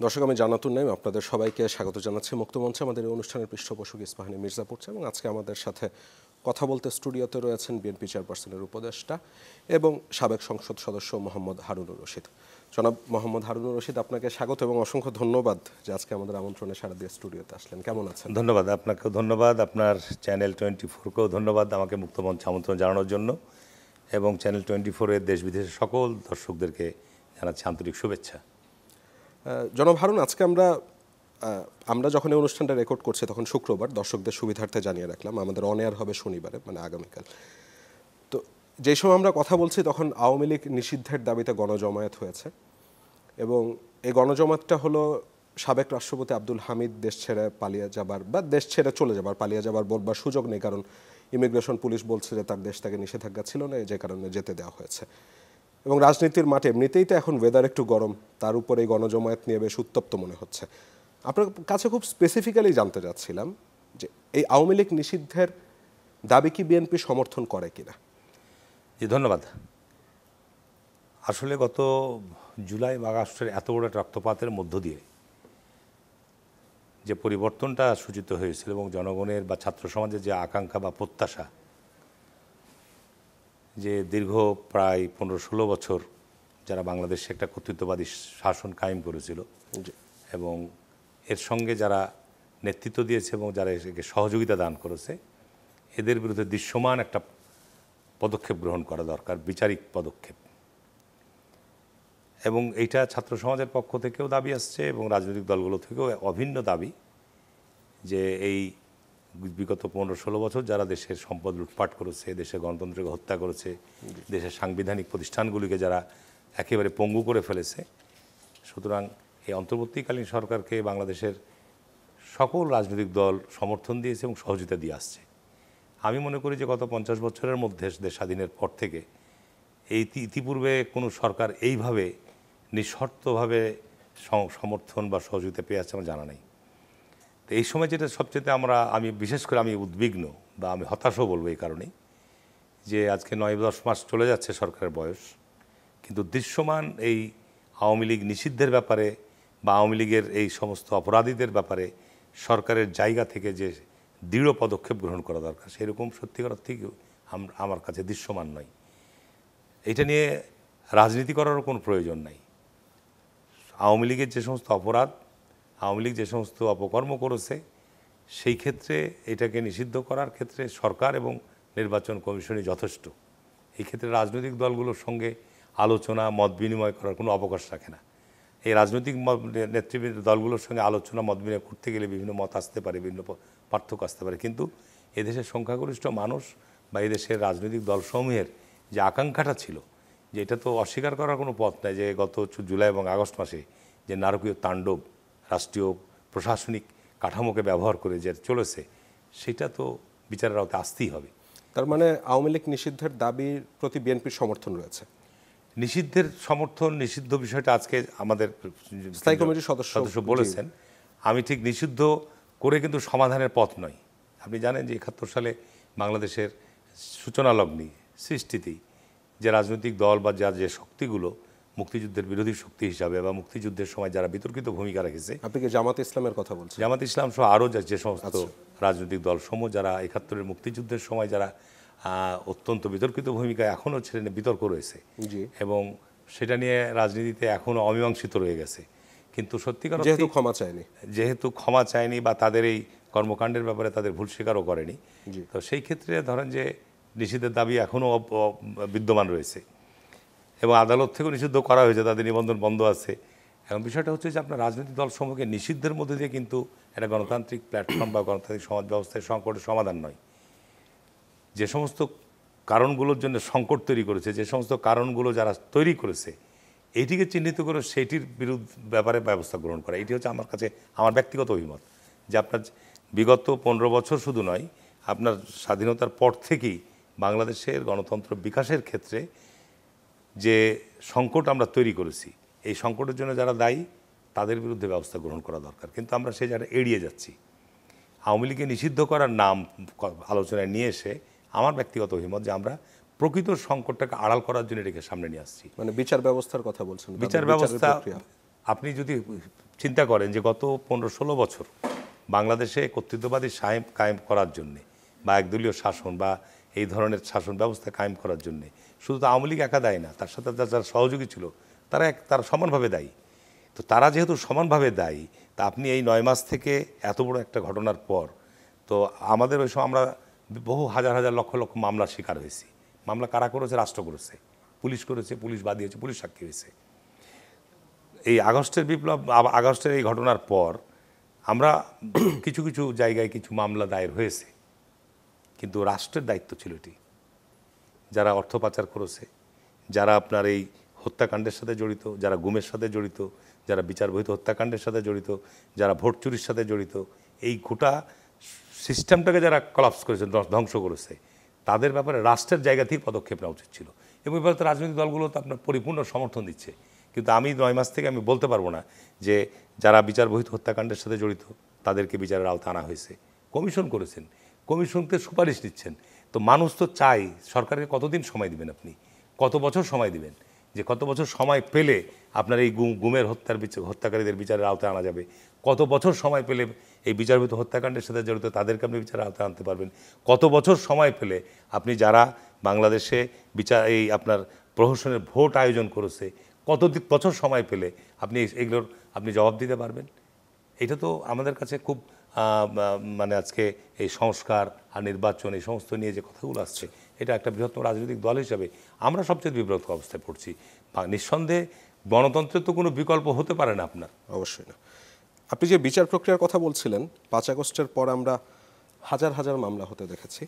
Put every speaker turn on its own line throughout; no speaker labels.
দর্শক, আমি জান্নাতুন নাইম আপনাদের সবাইকে স্বাগত জানাচ্ছি মুক্তমঞ্চে। আমাদের এই অনুষ্ঠানের পৃষ্ঠপোষক ইস্পাহানী মির্জা পড়ছে এবং আজকে আমাদের সাথে কথা বলতে স্টুডিওতে রয়েছেন বিএনপি চেয়ারপারসনের উপদেষ্টা এবং সাবেক সংসদ সদস্য মোহাম্মদ হারুনুর রশিদ। জনাব মোহাম্মদ হারুনুর রশিদ, আপনাকে স্বাগত এবং অসংখ্য ধন্যবাদ যে আজকে আমাদের আমন্ত্রণে সাড়া দিয়ে স্টুডিওতে আসলেন। কেমন আছেন?
ধন্যবাদ, আপনাকেও ধন্যবাদ, আপনার চ্যানেল 24কেও ধন্যবাদ আমাকে মুক্তমঞ্চে আমন্ত্রণ জানানোর জন্য, এবং চ্যানেল 24-এর দেশ বিদেশের সকল দর্শকদেরকে জানাচ্ছি আন্তরিক শুভেচ্ছা।
জনাব হারুন, আজকে আমরা যখন এই অনুষ্ঠানটা রেকর্ড করছি তখন শুক্রবার, দর্শকদের সুবিধার্থে জানিয়ে রাখলাম আমাদের অন এয়ার হবে শনিবারে, মানে আগামীকাল। তো যেই সময় আমরা কথা বলছি তখন আওয়ামী লীগ নিষিদ্ধের দাবিতে গণজমায়েত হয়েছে এবং এই গণজমায়েতটা হলো সাবেক রাষ্ট্রপতি আব্দুল হামিদ দেশ ছেড়ে পালিয়ে যাবার বা দেশ ছেড়ে চলে যাবার, পালিয়ে যাবার বলবার সুযোগ নেই, কারণ ইমিগ্রেশন পুলিশ বলছে যে তার দেশ থেকে নিষেধাজ্ঞা ছিল না, যে কারণে যেতে দেওয়া হয়েছে। এবং রাজনীতির মাঠে এমনিতেই তো এখন ওয়েদার একটু গরম, তার উপরে এই গণজমায়েত নিয়ে বেশ উত্তপ্ত মনে হচ্ছে। আপনার কাছে খুব স্পেসিফিক্যালি জানতে চাচ্ছিলাম যে এই আওয়ামী লীগ নিষিদ্ধের দাবি কি বিএনপি সমর্থন করে কিনা?
জি, ধন্যবাদ। আসলে গত জুলাই বা আগস্টের এত বড় রক্তপাতের মধ্য দিয়ে যে পরিবর্তনটা সূচিত হয়েছিল এবং জনগণের বা ছাত্র সমাজের যে আকাঙ্ক্ষা বা প্রত্যাশা, যে দীর্ঘ প্রায় 15-16 বছর যারা বাংলাদেশে একটা কর্তৃত্ববাদী শাসন কায়েম করেছিল এবং এর সঙ্গে যারা নেতৃত্ব দিয়েছে এবং যারা একে সহযোগিতা দান করেছে, এদের বিরুদ্ধে দৃশ্যমান একটা পদক্ষেপ গ্রহণ করা দরকার, বিচারিক পদক্ষেপ। এবং এইটা ছাত্র সমাজের পক্ষ থেকেও দাবি আসছে এবং রাজনৈতিক দলগুলো থেকেও অভিন্ন দাবি, যে এই বিগত 15-16 বছর যারা দেশের সম্পদ লুটপাট করেছে, দেশের গণতন্ত্রকে হত্যা করেছে, দেশের সাংবিধানিক প্রতিষ্ঠানগুলিকে যারা একেবারে পঙ্গু করে ফেলেছে, সুতরাং এই অন্তর্বর্তীকালীন সরকারকে বাংলাদেশের সকল রাজনৈতিক দল সমর্থন দিয়েছে এবং সহযোগিতা দিয়ে আসছে। আমি মনে করি যে গত 50 বছরের মধ্যে দেশ স্বাধীনের পর থেকে এই ইতিপূর্বে কোনো সরকার এইভাবে নিঃশর্তভাবে সমর্থন বা সহযোগিতা পেয়ে আসছে আমার জানা নেই। তো এই সময় যেটা সবচেয়ে আমি বিশেষ করে আমি উদ্বিগ্ন বা আমি হতাশও বলবো এই কারণেই, যে আজকে 9-10 মাস চলে যাচ্ছে সরকারের বয়স, কিন্তু দৃশ্যমান এই আওয়ামী লীগ নিষিদ্ধের ব্যাপারে বা আওয়ামী লীগের এই সমস্ত অপরাধীদের ব্যাপারে সরকারের জায়গা থেকে যে দৃঢ় পদক্ষেপ গ্রহণ করা দরকার, সেরকম সত্যিকার অর্থেই আমার কাছে দৃশ্যমান নয়। এটা নিয়ে রাজনীতি করারও কোনো প্রয়োজন নাই। আওয়ামী লীগের যে সমস্ত অপরাধ, আওয়ামী লীগ যে সমস্ত অপকর্ম করেছে, সেই ক্ষেত্রে এটাকে নিষিদ্ধ করার ক্ষেত্রে সরকার এবং নির্বাচন কমিশনই যথেষ্ট। এই ক্ষেত্রে রাজনৈতিক দলগুলোর সঙ্গে আলোচনা মত বিনিময় করার কোনো অবকাশ রাখে না। এই রাজনৈতিক নেতৃবৃন্দ দলগুলোর সঙ্গে আলোচনা মত বিনিময় করতে গেলে বিভিন্ন মত আসতে পারে, বিভিন্ন পার্থক্য আসতে পারে, কিন্তু এদেশের সংখ্যাগরিষ্ঠ মানুষ বা এদেশের রাজনৈতিক দলসমূহের যে আকাঙ্ক্ষাটা ছিল, যে এটা তো অস্বীকার করার কোনো পথ নাই, যে গত জুলাই এবং আগস্ট মাসে যে নারকীয় তাণ্ডব রাষ্ট্রীয় প্রশাসনিক কাঠামোকে ব্যবহার করে যে চলেছে, সেটা তো বিচারের আওতায় আসতেই হবে।
তার মানে আওয়ামী লীগ নিষিদ্ধের দাবির প্রতি বিএনপির সমর্থন রয়েছে?
নিষিদ্ধের সমর্থন, নিষিদ্ধ বিষয়টা আজকে আমাদের
স্থায়ী কমিটির সদস্য
বলেছেন। আমি ঠিক নিষিদ্ধ করে কিন্তু সমাধানের পথ নয়। আপনি জানেন যে 71 সালে বাংলাদেশের সূচনা লগ্নে সৃষ্টিতেই যে রাজনৈতিক দল বা যে শক্তিগুলো মুক্তিযুদ্ধের বিরোধী শক্তি হিসাবে বা মুক্তিযুদ্ধের সময় যারা বিতর্কিত ভূমিকা রেখেছে,
আপনি কি জামাত ইসলামের কথা বলছেন?
জামাত ইসলাম সহ আরও যে সমস্ত রাজনৈতিক দল সমূহ যারা 71-এর মুক্তিযুদ্ধের সময় যারা অত্যন্ত বিতর্কিত ভূমিকা এখনও ছেড়ে বিতর্ক রয়েছে এবং সেটা নিয়ে রাজনীতিতে এখনও অমীমাংসিত রয়ে গেছে, কিন্তু সত্যিকার যেহেতু ক্ষমা চায়নি বা তাদের এই কর্মকাণ্ডের ব্যাপারে তাদের ভুল স্বীকারও করেনি, তো সেই ক্ষেত্রে ধরেন যে নিষিদ্ধের দাবি এখনও বিদ্যমান রয়েছে এবং আদালত থেকেও নিষিদ্ধ করা হয়েছে, তাদের নিবন্ধন বন্ধ আছে। এখন বিষয়টা হচ্ছে যে আপনার রাজনৈতিক দলসমূহকে নিষিদ্ধের মধ্যে দিয়ে কিন্তু একটা গণতান্ত্রিক প্ল্যাটফর্ম বা গণতান্ত্রিক সমাজ ব্যবস্থায় সংকটের সমাধান নয়। যে সমস্ত কারণগুলোর জন্য সংকট তৈরি করেছে, যে সমস্ত কারণগুলো যারা তৈরি করেছে, এইটিকে চিহ্নিত করে সেইটির ব্যাপারে ব্যবস্থা গ্রহণ করা, এটি হচ্ছে আমার কাছে আমার ব্যক্তিগত অভিমত। যে আপনার বিগত 15 বছর শুধু নয়, আপনার স্বাধীনতার পর থেকেই বাংলাদেশের গণতন্ত্র বিকাশের ক্ষেত্রে যে সংকট আমরা তৈরি করেছি, এই সংকটের জন্য যারা দায়ী তাদের বিরুদ্ধে ব্যবস্থা গ্রহণ করা দরকার, কিন্তু আমরা সেই জায়গাটা এড়িয়ে যাচ্ছি। আওয়ামী লীগকে নিষিদ্ধ করার নাম আলোচনায় নিয়ে এসে আমার ব্যক্তিগত অভিমত যে আমরা প্রকৃত সংকটটাকে আড়াল করার জন্য এটাকে সামনে নিয়ে আসছি।
মানে বিচার ব্যবস্থার কথা বলছেন?
বিচার ব্যবস্থা আপনি যদি চিন্তা করেন যে গত 15-16 বছর বাংলাদেশে কর্তৃত্ববাদী সাহেব কায়েম করার জন্যে বা একদলীয় শাসন বা এই ধরনের শাসন ব্যবস্থা কায়েম করার জন্যে শুধু তো আওয়ামী লীগ একা দায়ী না, তার সাথে যারা সহযোগী ছিল তারা সমানভাবে দায়ী। তো তারা যেহেতু সমানভাবে দায়ী, তা আপনি এই 9 মাস থেকে এত বড় একটা ঘটনার পর তো আমাদের ওই সময় আমরা বহু হাজার হাজার লক্ষ লক্ষ মামলার শিকার হয়েছি। মামলা কারা করেছে? রাষ্ট্র করেছে, পুলিশ করেছে, পুলিশ বাদী হয়েছে, পুলিশ সাক্ষী হয়েছে। এই আগস্টের বিপ্লব, আগস্টের এই ঘটনার পর আমরা কিছু কিছু জায়গায় কিছু মামলা দায়ের হয়েছে, কিন্তু রাষ্ট্রের দায়িত্ব ছিল এটি। যারা অর্থ পাচার করেছে, যারা আপনার এই হত্যাকাণ্ডের সাথে জড়িত, যারা গুমের সাথে জড়িত, যারা বিচার বহির্ভূত হত্যাকাণ্ডের সাথে জড়িত, যারা ভোট চুরির সাথে জড়িত, এই গোটা সিস্টেমটাকে যারা কলাপস করেছে, ধ্বংস করেছে, তাদের ব্যাপারে রাষ্ট্রের জায়গা থেকে পদক্ষেপ নেওয়া উচিত ছিল। এবং এবার তো রাজনৈতিক দলগুলো তো আপনার পরিপূর্ণ সমর্থন দিচ্ছে, কিন্তু আমি 9 মাস থেকে আমি বলতে পারবো না যে যারা বিচার বহির্ভূত হত্যাকাণ্ডের সাথে জড়িত তাদেরকে বিচারের আওতায় আনা হয়েছে। কমিশন করেছেন, কমিশনকে সুপারিশ দিচ্ছেন। তো মানুষ তো চাই, সরকারকে কতদিন সময় দিবেন আপনি, কত বছর সময় দিবেন, যে কত বছর সময় পেলে আপনার এই গুমের হত্যাকারীদের বিচারের আওতায় আনা যাবে, কত বছর সময় পেলে এই বিচারবহির্ভূত হত্যাকাণ্ডের সাথে জড়িত তাদেরকে আপনি বিচারের আওতায় আনতে পারবেন, কত বছর সময় পেলে আপনি যারা বাংলাদেশে এই আপনার প্রহসনের ভোট আয়োজন করেছে, কত বছর সময় পেলে আপনি এগুলোর আপনি জবাব দিতে পারবেন। এটা তো আমাদের কাছে খুব মানে আজকে এই সংস্কার আর নির্বাচন এই সমস্ত নিয়ে যে কথাগুলো আসছে, এটা একটা বৃহত্তম রাজনৈতিক দল হিসাবে আমরা সবচেয়ে বিব্রত অবস্থায় পড়ছি। নিঃসন্দেহে গণতন্ত্রের তো কোনো বিকল্প হতে পারে না আপনার।
অবশ্যই না। আপনি যে বিচার প্রক্রিয়ার কথা বলছিলেন, 5 আগস্টের পর আমরা হাজার হাজার মামলা হতে দেখেছি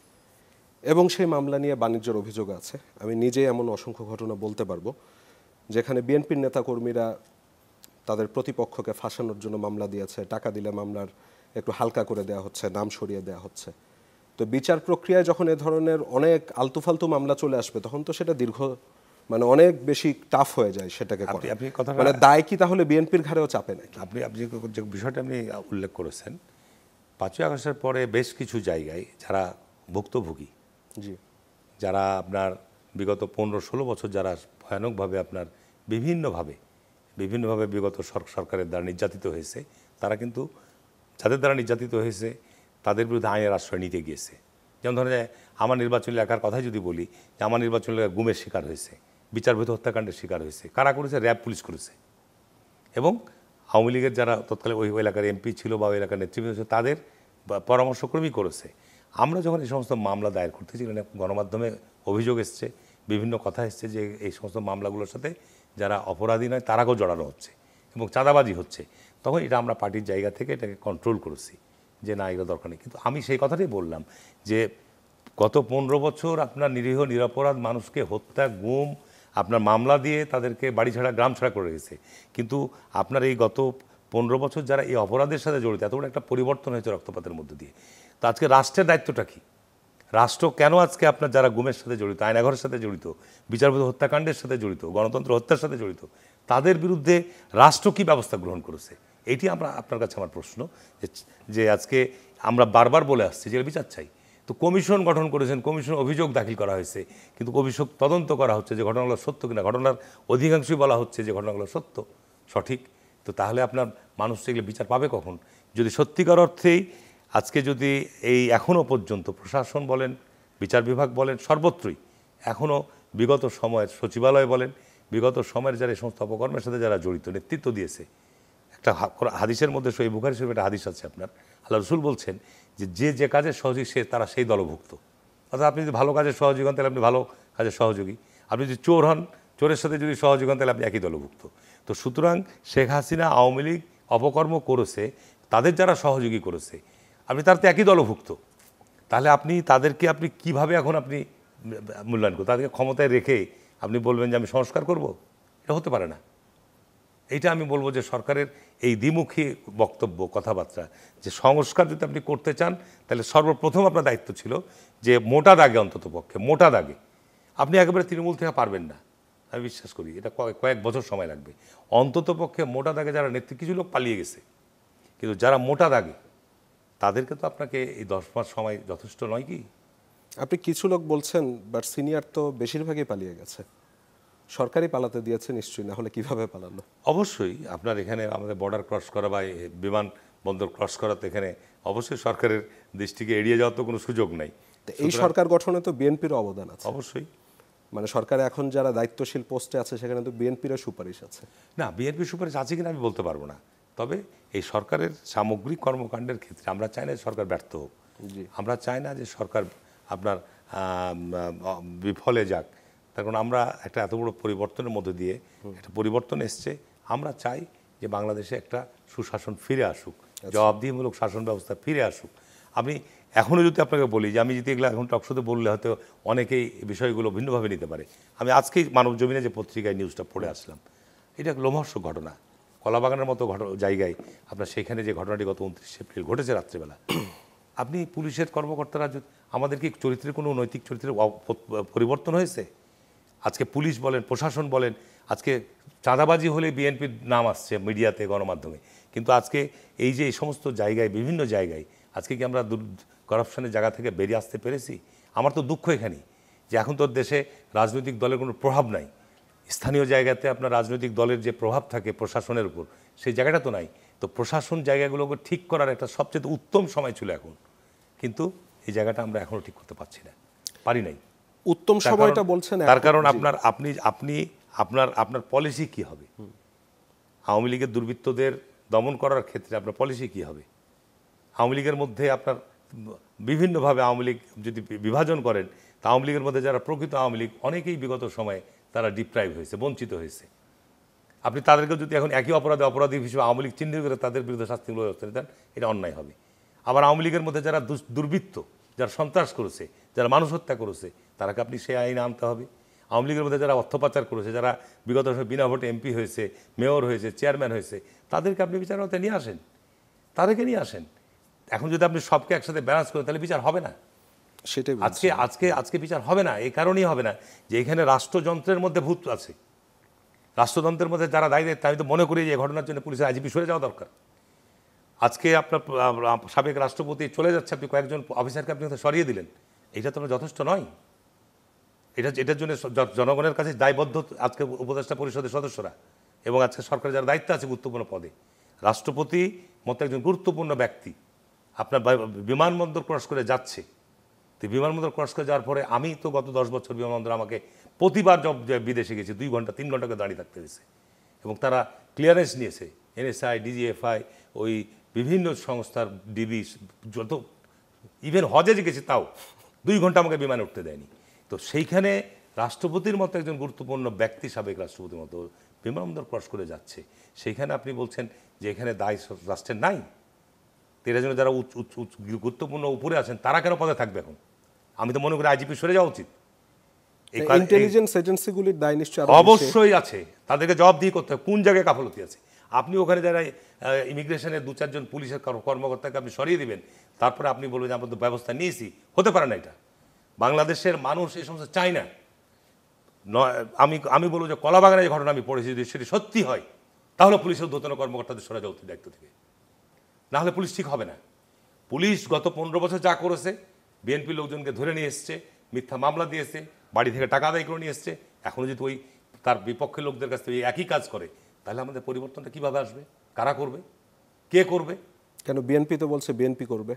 এবং সেই মামলা নিয়ে বাণিজ্যের অভিযোগ আছে। আমি নিজেই এমন অসংখ্য ঘটনা বলতে পারবো যেখানে বিএনপির নেতাকর্মীরা তাদের প্রতিপক্ষকে ফাঁসানোর জন্য মামলা দিয়েছে, টাকা দিলে মামলার একটু হালকা করে দেওয়া হচ্ছে, নাম সরিয়ে দেওয়া হচ্ছে। তো বিচার প্রক্রিয়ায় যখন এ ধরনের অনেক আলতুফালতু মামলা চলে আসবে তখন তো সেটা মানে অনেক বেশি টাফ হয়ে যায় সেটাকে করা। মানে দায় কি তাহলে বিএনপির ঘাড়েও চাপে নাকি?
আপনি যে বিষয়টা আপনি উল্লেখ করেছেন, 5ই আগস্টের পরে বেশ কিছু জায়গায় যারা ভুক্তভোগী,
জি,
যারা আপনার বিগত 15-16 বছর যারা ভয়ানকভাবে আপনার বিভিন্নভাবে বিগত সরকারের দ্বারা নির্যাতিত হয়েছে, তারা কিন্তু যাদের দ্বারা নির্যাতিত হয়েছে তাদের বিরুদ্ধে আইনের আশ্রয় নিতে গিয়েছে। যেমন ধরেন আমার নির্বাচনী এলাকার কথাই যদি বলি, যে আমার নির্বাচনী এলাকা গুমের শিকার হয়েছে, বিচারবহির্ভূত হত্যাকাণ্ডের শিকার হয়েছে, কারা করেছে? র্যাব, পুলিশ করেছে। এবং আওয়ামী লীগের যারা তৎকালে ওই এলাকার এমপি ছিল বা ওই এলাকার নেতৃবৃন্দ ছিল তাদের পরামর্শক্রমেই করেছে। আমরা যখন এই সমস্ত মামলা দায়ের করতেছি, গণমাধ্যমে অভিযোগ এসছে, বিভিন্ন কথা এসছে যে এই সমস্ত মামলাগুলোর সাথে যারা অপরাধী নয় তারাকেও জড়ানো হচ্ছে এবং চাঁদাবাজি হচ্ছে, তখন এটা আমরা পার্টির জায়গা থেকে এটাকে কন্ট্রোল করেছি যে না, এগুলো দরকার নেই। কিন্তু আমি সেই কথাটাই বললাম যে গত 15 বছর আপনার নিরীহ নিরপরাধ মানুষকে হত্যা, গুম, আপনার মামলা দিয়ে তাদেরকে বাড়ি ছাড়া গ্রাম ছাড়া করে রেখেছে। কিন্তু আপনার এই গত 15 বছর যারা এই অপরাধের সাথে জড়িত, এত বড় একটা পরিবর্তন হয়েছে রক্তপাতের মধ্যে দিয়ে। তো আজকে রাষ্ট্রের দায়িত্বটা কী? রাষ্ট্র কেন আজকে আপনার যারা গুমের সাথে জড়িত, আয়নাঘরের সাথে জড়িত, বিচারবহির্ভূত হত্যাকাণ্ডের সাথে জড়িত, গণতন্ত্র হত্যার সাথে জড়িত, তাদের বিরুদ্ধে রাষ্ট্র কী ব্যবস্থা গ্রহণ করেছে? এটি আপনার কাছে আমার প্রশ্ন, যে আজকে আমরা বারবার বলে আসছি যে বিচার চাই। তো কমিশন গঠন করেছেন, কমিশন অভিযোগ দাখিল করা হয়েছে, কিন্তু অভিযোগ তদন্ত করা হচ্ছে যে ঘটনাগুলো সত্য কিনা। ঘটনার অধিকাংশই বলা হচ্ছে যে ঘটনাগুলো সত্য, সঠিক। তো তাহলে আপনার মানুষ এগুলো বিচার পাবে কখন? যদি সত্যিকার অর্থেই আজকে যদি এই এখনও পর্যন্ত প্রশাসন বলেন, বিচার বিভাগ বলেন, সর্বত্রই এখনও বিগত সময়ের সচিবালয় বলেন, বিগত সময়ের যারা এই সমস্ত অপকর্মের সাথে যারা জড়িত নেতৃত্ব দিয়েছে, একটা হাদিসের মধ্যে সহিহ বুখারী শরীফে একটা হাদিস আছে আপনার, আল্লাহ রাসূল বলছেন যে যে কাজের সহযোগী তারা সেই দলভুক্ত। অর্থাৎ আপনি যদি ভালো কাজের সহযোগী হন তাহলে আপনি ভালো কাজের সহযোগী, আপনি যদি চোর হন, চোরের সাথে যদি সহযোগী হন তাহলে আপনি একই দলভুক্ত। তো সুতরাং শেখ হাসিনা, আওয়ামী লীগ অপকর্ম করেছে, তাদের যারা সহযোগী করেছে আপনি তার তো একই দলভুক্ত। তাহলে তাদেরকে আপনি কীভাবে এখন আপনি মূল্যায়ন করবেন? তাদেরকে ক্ষমতায় রেখে আপনি বলবেন যে আমি সংস্কার করব, এটা হতে পারে না। এইটা আমি বলবো যে সরকারের এই দ্বিমুখী বক্তব্য, কথাবার্তা, যে সংস্কার যদি আপনি করতে চান তাহলে সর্বপ্রথম আপনার দায়িত্ব ছিল যে মোটা দাগে, অন্তত পক্ষে মোটা দাগে, আপনি একেবারে তৃণমূল থেকে পারবেন না, আমি বিশ্বাস করি এটা কয়েক বছর সময় লাগবে। অন্তত পক্ষে মোটা দাগে যারা নেতৃত্ব, কিছু লোক পালিয়ে গেছে, কিন্তু যারা মোটা দাগে তাদেরকে তো আপনাকে এই 10 মাস সময় যথেষ্ট নয় কি?
আপনি কিছু লোক বলছেন, বাট সিনিয়র তো বেশিরভাগই পালিয়ে গেছে। সরকারই পালাতে দিয়েছে নিশ্চয়ই, না হলে কিভাবে পালালো?
অবশ্যই আপনার এখানে আমাদের বর্ডার ক্রস করা বা বিমান বন্দর ক্রস করাতে এখানে অবশ্যই সরকারের দৃষ্টিকে এড়িয়ে যাওয়ার তো কোনো সুযোগ নাই।
তো এই সরকার গঠনে তো বিএনপির অবদান আছে।
অবশ্যই,
মানে সরকারে এখন যারা দায়িত্বশীল পোস্টে আছে সেখানে তো বিএনপিরও সুপারিশ আছে।
না বিএনপি সুপারিশ আছে কিনা আমি বলতে পারবো না, তবে এই সরকারের সামগ্রিক কর্মকাণ্ডের ক্ষেত্রে আমরা চাই না যে সরকার ব্যর্থ হোক, আমরা চাই না যে সরকার আপনার বিফলে যাক। তার কারণ আমরা একটা এত বড় পরিবর্তনের মধ্যে দিয়ে একটা পরিবর্তন এসছে, আমরা চাই যে বাংলাদেশে একটা সুশাসন ফিরে আসুক, জবাবদিহিমূলক শাসন ব্যবস্থা ফিরে আসুক। আমি এখনও যদি আপনাকে বলি যে আমি যদি এগুলো এখন টকশোতে বললে হয়তো অনেকেই বিষয়গুলো ভিন্নভাবে নিতে পারে। আমি আজকেই মানব জমিনে যে পত্রিকায় নিউজটা পড়ে আসলাম, এটা এক লোমহর্ষক ঘটনা। কলাবাগানের মতো জায়গায় আপনার সেখানে যে ঘটনাটি গত 29 এপ্রিল ঘটেছে রাত্রেবেলা, আপনি পুলিশের কর্মকর্তারা আমাদের কি চরিত্রের কোনো নৈতিক চরিত্রের পরিবর্তন হয়েছে? আজকে পুলিশ বলেন, প্রশাসন বলেন, আজকে চাঁদাবাজি হলে বিএনপির নাম আসছে মিডিয়াতে, গণমাধ্যমে, কিন্তু আজকে এই যে এই সমস্ত জায়গায় বিভিন্ন জায়গায় আজকে কি আমরা করাপশনের জায়গা থেকে বেরিয়ে আসতে পেরেছি? আমার তো দুঃখ এখানেই যে এখন তো দেশে রাজনৈতিক দলের কোনো প্রভাব নাই। স্থানীয় জায়গাতে আপনার রাজনৈতিক দলের যে প্রভাব থাকে প্রশাসনের উপর, সেই জায়গাটা তো নাই। তো প্রশাসন জায়গাগুলোকে ঠিক করার একটা সবচেয়ে উত্তম সময় ছিল এখন, কিন্তু এই জায়গাটা আমরা এখনও ঠিক করতে পারছি না, পারি নাই।
উত্তম সময়টা বলছেন,
তার কারণ আপনার পলিসি কি হবে? আওয়ামী লীগের দুর্বৃত্তদের দমন করার ক্ষেত্রে আপনার পলিসি কি হবে? আওয়ামী লীগের মধ্যে আপনার বিভিন্নভাবে আওয়ামী লীগ যদি বিভাজন করেন, তা আওয়ামী লীগের মধ্যে যারা প্রকৃত আওয়ামী লীগ অনেকেই বিগত সময়ে তারা ডিপ্রাইভ হয়েছে, বঞ্চিত হয়েছে। আপনি তাদেরকে যদি এখন একই অপরাধী হিসেবে আওয়ামী লীগ চিহ্নিত করে তাদের বিরুদ্ধে শাস্তিমূলক ব্যবস্থা নিতেন, এটা অন্যায় হবে। আবার আওয়ামী লীগের মধ্যে যারা দুর্বৃত্ত, যারা সন্ত্রাস করেছে, যারা মানুষ হত্যা করেছে, তারাকে আপনি সেই আইনে আনতে হবে। আওয়ামী লীগের মধ্যে যারা অর্থ পাচার করেছে, যারা বিগত সময় বিনা ভোটে এমপি হয়েছে, মেয়র হয়েছে, চেয়ারম্যান হয়েছে, তাদেরকে আপনি বিচার আওতায় নিয়ে আসেন, তাদেরকে নিয়ে আসেন। এখন যদি আপনি সবকে একসাথে ব্যালেন্স করেন তাহলে বিচার হবে না।
সেটাই
আজকে বিচার হবে না। এই কারণেই হবে না যে এখানে রাষ্ট্রযন্ত্রের মধ্যে ভূত আছে। রাষ্ট্রযন্ত্রের মধ্যে যারা দায়ী দায়িত্ব, আমি তো মনে করি যে এই ঘটনার জন্য পুলিশের আইজিপি সরে যাওয়া দরকার। আজকে আপনার সাবেক রাষ্ট্রপতি চলে যাচ্ছে, আপনি কয়েকজন অফিসারকে আপনি সরিয়ে দিলেন, এটা তো যথেষ্ট নয়। এটার জন্য জনগণের কাছে দায়বদ্ধ আজকে উপদেষ্টা পরিষদের সদস্যরা এবং আজকে সরকারের যারা দায়িত্ব আছে গুরুত্বপূর্ণ পদে। রাষ্ট্রপতি মতো একজন গুরুত্বপূর্ণ ব্যক্তি আপনার বিমানবন্দর ক্রস করে যাচ্ছে। তো বিমানবন্দর ক্রস করে যাওয়ার পরে আমি তো গত 10 বছর বিমানবন্দর আমাকে প্রতিবার বিদেশে গেছি 2 ঘন্টা 3 ঘন্টা করে দাঁড়িয়ে থাকতে হয়েছে, এবং তারা ক্লিয়ারেন্স নিয়েছে, এনএসআই, ডিজিএফআই, ওই বিভিন্ন সংস্থার ডিবি, যত ইভেন হজে গেছি তাও 2 ঘন্টা আমাকে বিমানে উঠতে দেয়নি। তো সেইখানে রাষ্ট্রপতির মতো একজন গুরুত্বপূর্ণ ব্যক্তি, সাবেক রাষ্ট্রপতির মতো বিমানবন্দর ক্রস করে যাচ্ছে, সেইখানে আপনি বলছেন যে এখানে দায় রাষ্ট্রের নাই? এর জন্য যারা গুরুত্বপূর্ণ উপরে আছেন তারা কেন পদে থাকবে এখন? আমি তো মনে করি আইজিপি সরে যাওয়া উচিত।
ইন্টেলিজেন্স এজেন্সিগুলির দায় নিশ্চয়ই
অবশ্যই আছে, তাদেরকে জবাবদিহি করতে হবে কোন জায়গায় গাফলতি আছে। আপনি ওখানে যারা ইমিগ্রেশনের 2-4 জন পুলিশের কর্মকর্তাকে আপনি সরিয়ে দিবেন, তারপরে আপনি বলবেন যে আমরা তো ব্যবস্থা নিয়েছি, হতে পারে না। এটা বাংলাদেশের মানুষ এই সমস্ত চায় না। আমি বলবো যে কলাবাগানে যে ঘটনা আমি পড়েছি, যদি সেটি সত্যি হয় তাহলে পুলিশের ঊর্ধ্বতন কর্মকর্তাদের সরে যাওয়া উচিত দায়িত্ব থেকে, না হলে পুলিশ ঠিক হবে না। পুলিশ গত 15 বছর যা করেছে, বিএনপি লোকজনকে ধরে নিয়ে এসছে, মিথ্যা মামলা দিয়েছে, বাড়ি থেকে টাকা আদায় করে নিয়ে এসছে। এখনও যদি ওই তার বিপক্ষের লোকদের কাছ থেকে একই কাজ করে, তাহলে আমাদের পরিবর্তনটা কীভাবে আসবে? কারা করবে? কে করবে?
কেন বিএনপি তো বলছে বিএনপি করবে।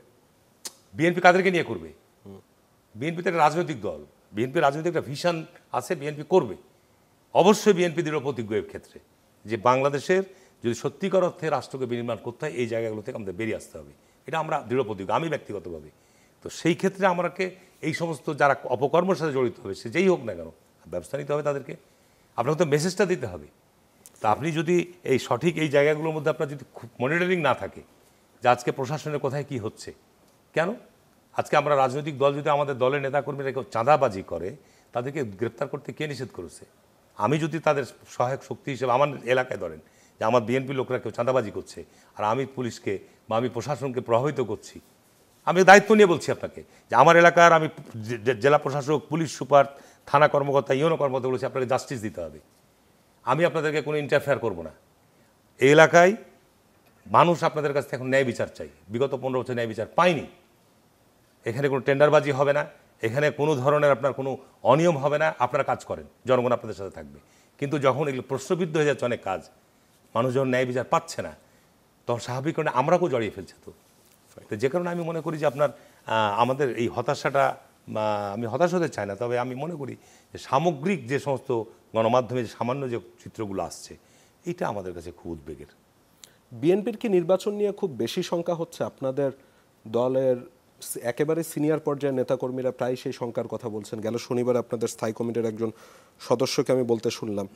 বিএনপি কাদেরকে নিয়ে করবে? বিএনপি তো একটা রাজনৈতিক দল, বিএনপির রাজনৈতিক একটা ভিশন আছে, বিএনপি করবে। অবশ্যই বিএনপি দৃঢ় প্রতিজ্ঞ এর ক্ষেত্রে যে বাংলাদেশের যদি সত্যিকার অর্থে রাষ্ট্রকে বিনির্মাণ করতে হয়, এই জায়গাগুলো থেকে আমাদের বেরিয়ে আসতে হবে, এটা আমরা দৃঢ় প্রতিজ্ঞ, আমি ব্যক্তিগতভাবে। তো সেই ক্ষেত্রে আমাকে এই সমস্ত যারা অপকর্মের সাথে জড়িত হবে, সে যেই হোক না কেন, ব্যবস্থা নিতে হবে তাদেরকে। আপনাকে তো মেসেজটা দিতে হবে। তা আপনি যদি এই সঠিক এই জায়গাগুলোর মধ্যে আপনার যদি মনিটরিং না থাকে যে আজকে প্রশাসনের কোথায় কি হচ্ছে, কেন আজকে আমরা রাজনৈতিক দল যদি আমাদের দলের নেতাকর্মীরা কেউ চাঁদাবাজি করে, তাদেরকে গ্রেপ্তার করতে কে নিষেধ করেছে? আমি যদি তাদের সহায়ক শক্তি হিসেবে আমার এলাকায় ধরেন যে আমার বিএনপি লোকরা কেউ চাঁদাবাজি করছে, আর আমি পুলিশকে বা আমি প্রশাসনকে প্রভাবিত করছি, আমি দায়িত্ব নিয়ে বলছি আপনাকে যে আমার এলাকার আমি জেলা প্রশাসক, পুলিশ সুপার, থানা কর্মকর্তা, ইউনো কর্মকর্তা বলেছি আপনাকে জাস্টিস দিতে হবে। আমি আপনাদেরকে কোনো ইন্টারফেয়ার করব না। এই এলাকায় মানুষ আপনাদের কাছ থেকে এখন ন্যায় বিচার চাই। বিগত 15 বছর ন্যায় বিচার পায়নি। এখানে কোনো টেন্ডারবাজি হবে না, এখানে কোনো ধরনের আপনার কোনো অনিয়ম হবে না, আপনারা কাজ করেন, জনগণ আপনাদের সাথে থাকবে। কিন্তু যখন এগুলো প্রশ্নবিদ্ধ হয়ে যাচ্ছে অনেক কাজ, মানুষ যখন ন্যায় বিচার পাচ্ছে না, তখন স্বাভাবিক কারণে আমরাকেও জড়িয়ে ফেলছে। তো যে কারণে আমি মনে করি যে আপনার আমাদের এই হতাশাটা, আমি হতাশ হতে চাই না, তবে আমি মনে করি যে সামগ্রিক যে সমস্ত গণমাধ্যমে যে সামান্য যে চিত্রগুলো আসছে, এটা আমাদের কাছে খুব উদ্বেগের।
বিএনপির কি নির্বাচন নিয়ে খুব বেশি শঙ্কা হচ্ছে? আপনাদের দলের একেবারে সিনিয়র পর্যায়ের নেতাকর্মীরা প্রায় সেই শঙ্কার কথা বলছেন। গেল শনিবার আপনাদের স্থায়ী কমিটির একজন সদস্যকে আমি বলতে শুনলাম,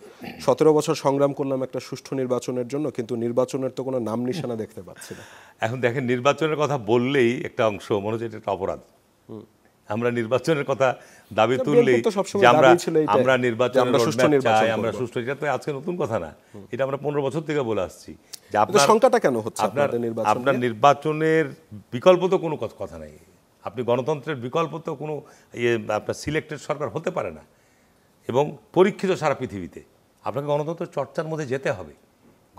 17 বছর সংগ্রাম করলাম একটা সুষ্ঠু নির্বাচনের জন্য, কিন্তু নির্বাচনের তো কোনো নাম নিশানা দেখতে পাচ্ছি না।
এখন দেখেন, নির্বাচনের কথা বললেই একটা অংশ মনে হচ্ছে এটা একটা অপরাধ। আমরা নির্বাচনের কথা দাবি তুললেই যে আমরা নির্বাচনের রোডম্যাপ চাই, আমরা সুষ্ঠু, এটা তো আজকে নতুন কথা না, এটা আমরা 15 বছর থেকে বলে আসছি। যে আপনার
সংখ্যাটা কেন হচ্ছে
আপনার নির্বাচনের বিকল্প তো কোনো কথা নাই। আপনি গণতন্ত্রের বিকল্প তো কোনো আপনার সিলেক্টেড সরকার হতে পারে না, এবং পরীক্ষিত সারা পৃথিবীতে। আপনাকে গণতন্ত্র চর্চার মধ্যে যেতে হবে,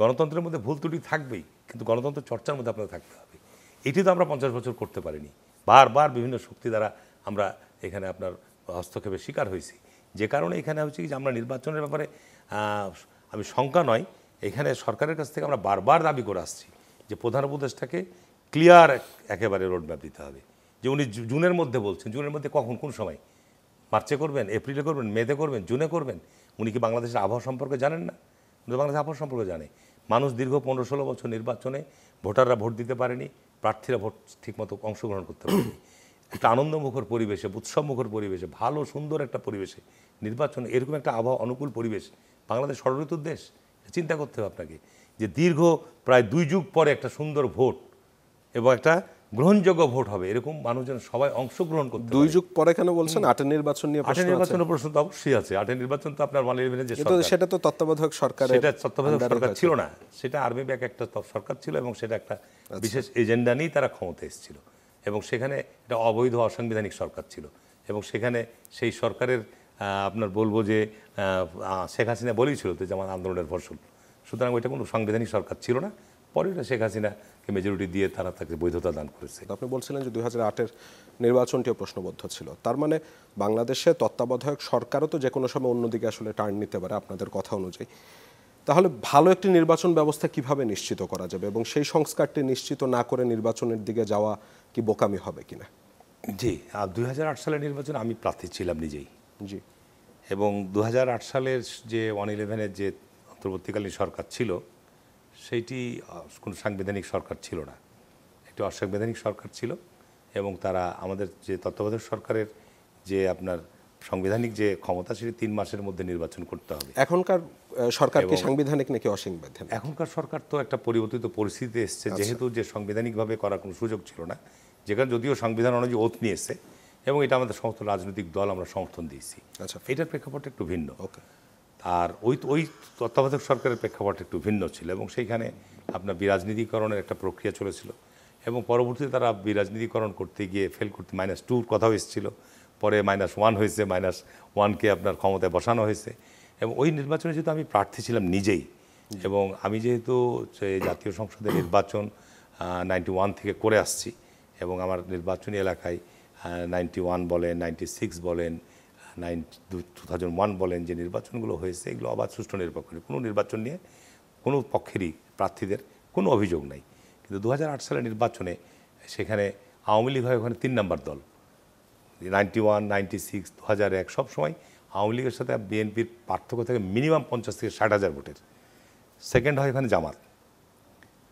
গণতন্ত্রের মধ্যে ভুল ত্রুটি থাকবেই, কিন্তু গণতন্ত্র চর্চার মধ্যে আপনাকে থাকতে হবে। এটি তো আমরা 50 বছর করতে পারিনি, বারবার বিভিন্ন শক্তি দ্বারা আমরা এখানে আপনার হস্তক্ষেপের শিকার হয়েছি। যে কারণে এখানে হচ্ছে যে আমরা নির্বাচনের ব্যাপারে আমি শঙ্কা নয়, এখানে সরকারের কাছ থেকে আমরা বারবার দাবি করে আসছি যে প্রধান উপদেষ্টাকে ক্লিয়ার একেবারে রোডম্যাপ দিতে হবে। যে উনি জুনের মধ্যে বলছেন, জুনের মধ্যে কখন, কোন সময়? মার্চে করবেন, এপ্রিলে করবেন, মেতে করবেন, জুনে করবেন? উনি কি বাংলাদেশের আবহাওয়া সম্পর্কে জানেন না? উনি বাংলাদেশের আবহাওয়া সম্পর্কে জানে। মানুষ দীর্ঘ 15-16 বছর নির্বাচনে ভোটাররা ভোট দিতে পারেনি, প্রার্থীরা ভোট ঠিকমতো অংশগ্রহণ করতে পারেনি। একটা আনন্দমুখর পরিবেশে, উৎসবমুখর পরিবেশে, ভালো সুন্দর একটা পরিবেশে নির্বাচন, এরকম একটা আবহাওয়া অনুকূল পরিবেশ, বাংলাদেশ ষড়ঋতুর দেশ। চিন্তা করতে হবে আপনাকে যে দীর্ঘ প্রায় 2 যুগ পরে একটা সুন্দর ভোট এবং একটা গ্রহণযোগ্য ভোট হবে, এরকম মানুষজন সবাই অংশগ্রহণ করতে।
2 যুগ পরে কেন বলছেন? 8 নির্বাচন নিয়ে প্রশ্ন আছে।
8 নির্বাচনের প্রশ্ন তো অবশ্যই আছে। 8 নির্বাচন তো আপনার 111 যে
সরকার, সেটা তো তত্ত্বাবধায়ক সরকারের,
সেটা তত্ত্বাবধায়ক সরকার ছিল না, সেটা আর্মি ব্যাক একটা সরকার ছিল, এবং সেটা একটা বিশেষ এজেন্ডা নিয়ে তারা ক্ষমতা এসেছিল, এবং সেখানে এটা অবৈধ অসাংবিধানিক সরকার ছিল, এবং সেখানে সেই সরকারের আপনার বলবো যে শেখ হাসিনা বলেই ছিল তো যেমন আন্দোলনের ফসল, সুতরাং ওইটা কোনো সাংবিধানিক সরকার ছিল না। পরে এটা শেখ হাসিনাকে মেজরিটি দিয়ে তারা তাকে বৈধতা দান করেছে।
আপনি বলছিলেন যে 2008-এর নির্বাচনটিও প্রশ্নবদ্ধ ছিল, তার মানে বাংলাদেশে তত্ত্বাবধায়ক সরকারও তো যে কোনো সময় অন্যদিকে আসলে টার্ন নিতে পারে আপনাদের কথা অনুযায়ী। তাহলে ভালো একটি নির্বাচন ব্যবস্থা কিভাবে নিশ্চিত করা যাবে, এবং সেই সংস্কারটি নিশ্চিত না করে নির্বাচনের দিকে যাওয়া কি বোকামি হবে কিনা?
জি, 2008 সালের নির্বাচনে আমি প্রার্থী ছিলাম নিজেই।
জি।
এবং 2008 সালের যে 111-এর যে অন্তর্বর্তীকালীন সরকার ছিল, সেইটি কোনো সাংবিধানিক সরকার ছিল না, একটি অসাংবিধানিক সরকার ছিল, এবং তারা আমাদের যে তত্ত্বাবধায়ক সরকারের যে আপনার সাংবিধানিক যে ক্ষমতা, সেটি 3 মাসের মধ্যে নির্বাচন করতে হবে।
এখনকার সরকার কি সাংবিধানিক নাকি অসাংবিধানিক?
এখনকার সরকার তো একটা পরিবর্তিত পরিস্থিতিতে এসছে, যেহেতু যে সাংবিধানিকভাবে করার কোনো সুযোগ ছিল না, যেখানে যদিও সংবিধান অনুযায়ী ওথ নিয়ে এসছে, এবং এটা আমাদের সমস্ত রাজনৈতিক দল আমরা সমর্থন দিয়েছি।
আচ্ছা,
এটার প্রেক্ষাপটটা একটু ভিন্ন।
ওকে।
আর ওই তত্ত্বাবধায়ক সরকারের প্রেক্ষাপট একটু ভিন্ন ছিল, এবং সেইখানে আপনার বিরাজনীতিকরণের একটা প্রক্রিয়া চলেছিল, এবং পরবর্তীতে তারা বিরাজনীতিকরণ করতে গিয়ে ফেল করতে -2 কথাও এসেছিল, পরে -1 হয়েছে, -1কে আপনার ক্ষমতায় বসানো হয়েছে। এবং ওই নির্বাচনে যেহেতু আমি প্রার্থী ছিলাম নিজেই, এবং আমি যেহেতু জাতীয় সংসদের নির্বাচন 91 থেকে করে আসছি, এবং আমার নির্বাচনী এলাকায় 91 বলেন, 96 বলেন, 2001 বলেন, যে নির্বাচনগুলো হয়েছে, এগুলো অবাধ সুষ্ঠু নিরপেক্ষ, কোনো নির্বাচন নিয়ে কোনো পক্ষেরই প্রার্থীদের কোনো অভিযোগ নাই। কিন্তু 2008 সালের নির্বাচনে সেখানে আওয়ামী লীগ হয় ওখানে 3 নম্বর দল। 91, 96, 2001 সবসময় আওয়ামী লীগের সাথে বিএনপির পার্থক্য থাকে মিনিমাম 50 থেকে 60 হাজার ভোটের। সেকেন্ড হয় এখানে জামাত।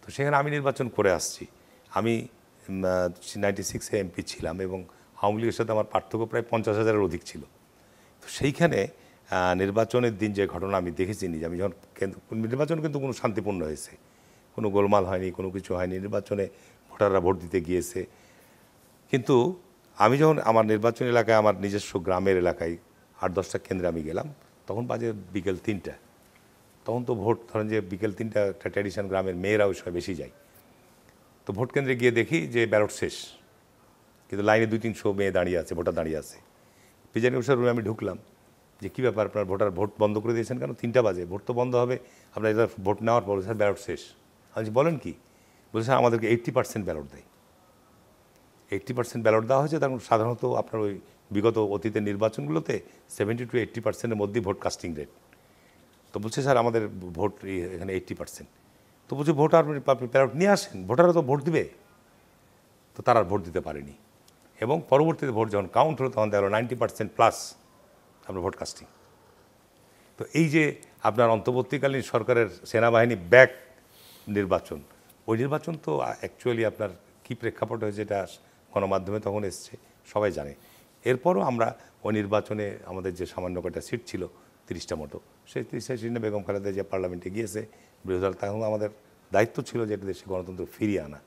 তো সেখানে আমি নির্বাচন করে আসছি, আমি 96-এ এমপি ছিলাম, এবং আওয়ামী লীগের সাথে আমার পার্থক্য প্রায় 50,000-এর অধিক ছিল। তো সেইখানে নির্বাচনের দিন যে ঘটনা আমি দেখেছি নিজে, আমি যখন নির্বাচন কিন্তু কোনো শান্তিপূর্ণ হয়েছে, কোনো গোলমাল হয়নি, কোনো কিছু হয়নি, নির্বাচনে ভোটাররা ভোট দিতে গিয়েছে। কিন্তু আমি যখন আমার নির্বাচন এলাকায়, আমার নিজস্ব গ্রামের এলাকায় 8-10টা কেন্দ্রে আমি গেলাম, তখন বাজে বিকেল 3টা। তখন তো ভোট, ধরেন যে বিকেল 3টা একটা ট্র্যাডিশন, গ্রামের মেয়েরা ওই সময় বেশি যায়। তো ভোট কেন্দ্রে গিয়ে দেখি যে ব্যালট শেষ, কিন্তু লাইনে 200-300 মেয়ে দাঁড়িয়ে আছে, ভোটার দাঁড়িয়ে আছে। প্রিজাইডিং অফিসার রুমে আমি ঢুকলাম, যে কী ব্যাপার, আপনার ভোট বন্ধ করে দিয়েছেন কেন? 3টা বাজে, ভোট তো বন্ধ হবে, আপনার এটা ভোট নেওয়ার পর। স্যার ব্যালট শেষ। আমি বলেন কি? বলছে স্যার আমাদেরকে 80% ব্যালট দেয়। 80% ব্যালট দেওয়া হয়েছে, তখন সাধারণত আপনার ওই বিগত অতীতের নির্বাচনগুলোতে 70 to 80% মধ্যেই ভোট কাস্টিং রেট। তো বলছে স্যার আমাদের ভোট এখানে 80%। তো বলছে ভোটার প্যারট নিয়ে আসেন, ভোটাররা তো ভোট দিবে। তো তারা ভোট দিতে পারেনি, এবং পরবর্তীতে ভোট যখন কাউন্ট হলো তখন দেখা গেলো 90%+ আপনার ভোট কাস্টিং। তো এই যে আপনার অন্তর্বর্তীকালীন সরকারের সেনাবাহিনী ব্যাক নির্বাচন, ওই নির্বাচন তো অ্যাকচুয়ালি আপনার কী প্রেক্ষাপট হয়েছে এটা গণমাধ্যমে তখন এসছে, সবাই জানে। এরপরও আমরা ওই নির্বাচনে আমাদের যে সামান্য কয়টা সিট ছিল 30টা মতো, সেই 30টা সিট নিয়ে বেগম খালেদা যে পার্লামেন্টে গিয়েছে বিরোধী দল, তখন আমাদের দায়িত্ব ছিল যে দেশে গণতন্ত্র ফিরিয়ে আনা,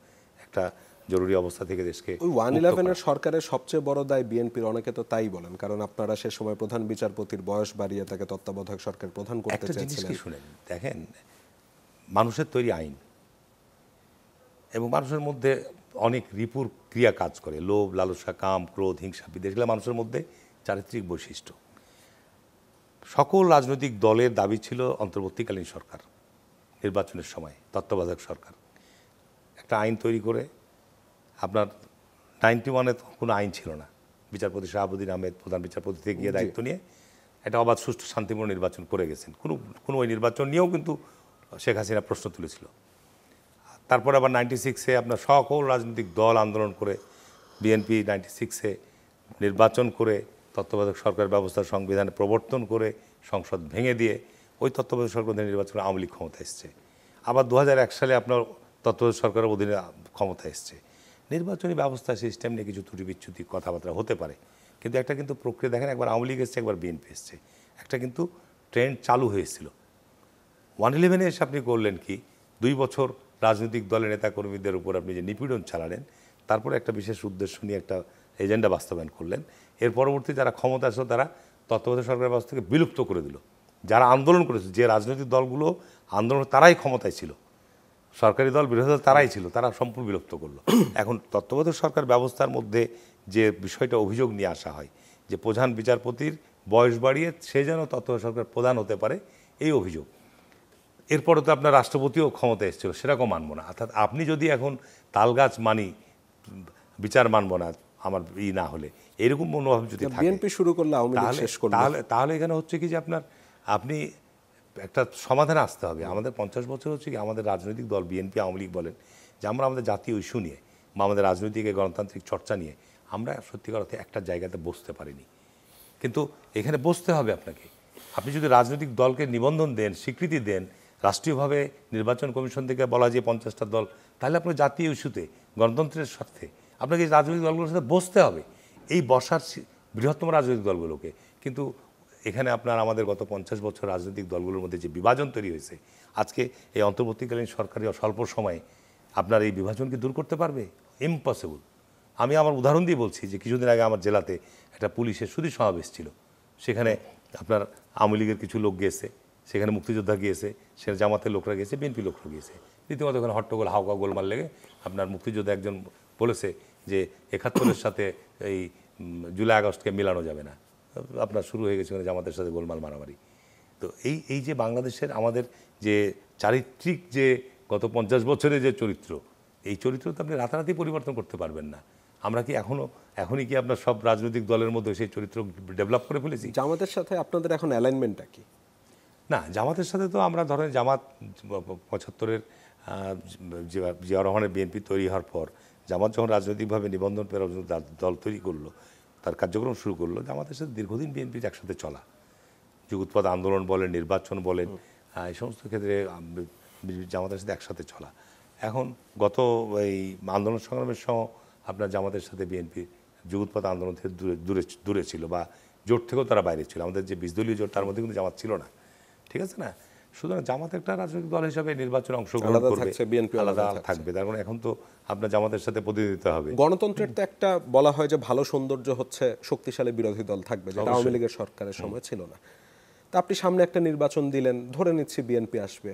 একটা জরুরি অবস্থা থেকে দেশকে।
ওই 111-এর সরকারের সবচেয়ে বড় দায় বিএনপির, অনেকে তো তাই বলেন, কারণ আপনারা সে সময় প্রধান বিচারপতির বয়স বাড়িয়ে তাকে তত্ত্বাবধায়ক সরকার প্রধান করতে
একটা জিনিস
চেয়েছিলেন।
কি শুনেন, দেখেন মানুষের তৈরি আইন এবং মানুষের মধ্যে অনেক রিপুর ক্রিয়া কাজ করে, লোভ, লালসা, কাম, ক্রোধ, হিংসা, বিদ্বেষ, এগুলো মানুষের মধ্যে চারিত্রিক বৈশিষ্ট্য। সকল রাজনৈতিক দলের দাবি ছিল অন্তর্বর্তীকালীন সরকার নির্বাচনের সময় তত্ত্বাবধায়ক সরকার একটা আইন তৈরি করে, আপনার 91-এ কোনো আইন ছিল না, বিচারপতি শাহাবুদ্দিন আহমেদ প্রধান বিচারপতি থেকে গিয়ে দায়িত্ব নিয়ে একটা অবাধ সুষ্ঠু শান্তিপূর্ণ নির্বাচন করে গেছেন। কোনো ওই নির্বাচন নিয়েও কিন্তু শেখ হাসিনা প্রশ্ন তুলেছিল। তারপরে আবার 96-এ আপনার সকল রাজনৈতিক দল আন্দোলন করে বিএনপি 96-এ নির্বাচন করে তত্ত্বাবধায়ক সরকার ব্যবস্থা সংবিধানে প্রবর্তন করে সংসদ ভেঙে দিয়ে ওই তত্ত্বাবধায়ক সরকার নির্বাচনে আওয়ামী লীগ ক্ষমতা এসছে। আবার 2001 সালে আপনার তত্ত্বাবধায়ক সরকারের অধীনে ক্ষমতা এসছে। নির্বাচনী ব্যবস্থা সিস্টেম নিয়ে কিছু ত্রুটি বিচ্যুতি কথাবার্তা হতে পারে, কিন্তু একটা কিন্তু প্রক্রিয়া দেখেন, একবার আওয়ামী লীগ এসছে, একবার বিএনপি এসছে, একটা কিন্তু ট্রেন্ড চালু হয়েছিল। 111-এ এসে আপনি করলেন কি, 2 বছর রাজনৈতিক দলের নেতাকর্মীদের উপর আপনি যে নিপীড়ন চালালেন, তারপরে একটা বিশেষ উদ্দেশ্য নিয়ে একটা এজেন্ডা বাস্তবায়ন করলেন। এর পরবর্তী যারা ক্ষমতা আসলো তারা তত্ত্বাবধায়ক সরকারের ব্যবস্থাকে বিলুপ্ত করে দিল। যারা আন্দোলন করেছে, যে রাজনৈতিক দলগুলো আন্দোলন, তারাই ক্ষমতায় ছিল, সরকারি দল বিরোধী দল তারাই ছিল, তারা সম্পূর্ণ বিলুপ্ত করলো। এখন তত্ত্বাবধায়ক সরকার ব্যবস্থার মধ্যে যে বিষয়টা অভিযোগ নিয়ে আসা হয় যে প্রধান বিচারপতির বয়স বাড়িয়ে সে যেন তত্ত্বাবধায়ক সরকার প্রধান হতে পারে, এই অভিযোগ। এরপরে তো আপনার রাষ্ট্রপতিও ক্ষমতা এসেছিল, সেরকম মানবো না। অর্থাৎ আপনি যদি এখন তালগাছ মানি, বিচার মানবো না আমার না হলে, এরকম মনোভাব যদি থাকে,
বিএনপি শুরু করলে আওয়ামী লীগ শেষ করবে,
তাহলে এখানে হচ্ছে কি যে আপনি একটা সমাধানে আসতে হবে। আমাদের 50 বছর হচ্ছে কি আমাদের রাজনৈতিক দল বিএনপি আওয়ামী লীগ বলেন যে আমরা আমাদের জাতীয় ইস্যু নিয়ে বা আমাদের রাজনৈতিক গণতান্ত্রিক চর্চা নিয়ে আমরা সত্যিকার অর্থে একটা জায়গাতে বসতে পারিনি। কিন্তু এখানে বসতে হবে আপনাকে। আপনি যদি রাজনৈতিক দলকে নিবন্ধন দেন, স্বীকৃতি দেন, রাষ্ট্রীয়ভাবে নির্বাচন কমিশন থেকে বলা যে 50টা দল, তাহলে আপনার জাতীয় ইস্যুতে গণতন্ত্রের স্বার্থে আপনাকে রাজনৈতিক দলগুলোর সাথে বসতে হবে, এই বসার বৃহত্তম রাজনৈতিক দলগুলোকে। কিন্তু এখানে আপনার আমাদের গত 50 বছর রাজনৈতিক দলগুলোর মধ্যে যে বিভাজন তৈরি হয়েছে, আজকে এই অন্তর্বর্তীকালীন সরকারি স্বল্প সময়ে আপনার এই বিভাজনকে দূর করতে পারবে? ইম্পসিবল। আমি আমার উদাহরণ দিয়ে বলছি যে কিছুদিন আগে আমার জেলাতে একটা পুলিশের সুধী সমাবেশ ছিল, সেখানে আপনার আওয়ামী লীগের কিছু লোক গিয়েছে, সেখানে মুক্তিযোদ্ধা গিয়েছে, সেখানে জামাতের লোকরা গিয়েছে, বিএনপি লোকরা গিয়েছে। রীতিমতো ওখানে হট্টগোল হাওকা গোলমাল লেগে আপনার মুক্তিযোদ্ধা একজন বলেছে যে 71-এর সাথে এই জুলাই আগস্টকে মেলানো যাবে না। আপনার শুরু হয়ে গেছে ওখানে জামাতের সাথে গোলমাল মারামারি। তো এই যে বাংলাদেশের আমাদের যে চারিত্রিক যে গত 50 বছরের যে চরিত্র, এই চরিত্র তো আপনি রাতারাতি পরিবর্তন করতে পারবেন না। আমরা কি এখনই কি আপনার সব রাজনৈতিক দলের মধ্যে সেই চরিত্র ডেভেলপ করে ফেলেছি?
জামাতের সাথে আপনাদের এখন অ্যালাইনমেন্টটা কি?
না, জামাতের সাথে তো আমরা ধরেন জামাত 75-এর জিয়াউর রহমানের বিএনপি তৈরি হওয়ার পর জামাত যখন রাজনৈতিকভাবে নিবন্ধন পেয়ে দল তৈরি করলো, তার কার্যক্রম শুরু করলো, জামাতের সাথে দীর্ঘদিন বিএনপির একসাথে চলা, যুগোৎপাদ আন্দোলন বলেন, নির্বাচন বলেন, এই সমস্ত ক্ষেত্রে জামাতের সাথে একসাথে চলা। এখন গত এই আন্দোলন সংগ্রামের সময় আপনার জামাতের সাথে বিএনপি যুগোৎপাদ আন্দোলন থেকে দূরে ছিল, বা জোট থেকেও তারা বাইরে ছিল। আমাদের যে 20 দলীয় জোট, তার মধ্যে কিন্তু জামাত ছিল না, ঠিক আছে না? সুতরাং জামাত একটা রাজনৈতিক দল হিসাবে নির্বাচনে অংশগ্রহণ করবে, আলাদা থাকবে। তার কারণ এখন তো আপনার জামাতের সাথে প্রতিনিধিত্ব হবে।
গণতন্ত্রের তো একটা বলা হয় যে ভালো সৌন্দর্য হচ্ছে শক্তিশালী বিরোধী দল থাকবে, যেটা আওয়ামী লীগের সরকারের সময় ছিল না। তা আপনি সামনে একটা নির্বাচন দিলেন, ধরে নিচ্ছি বিএনপি আসবে,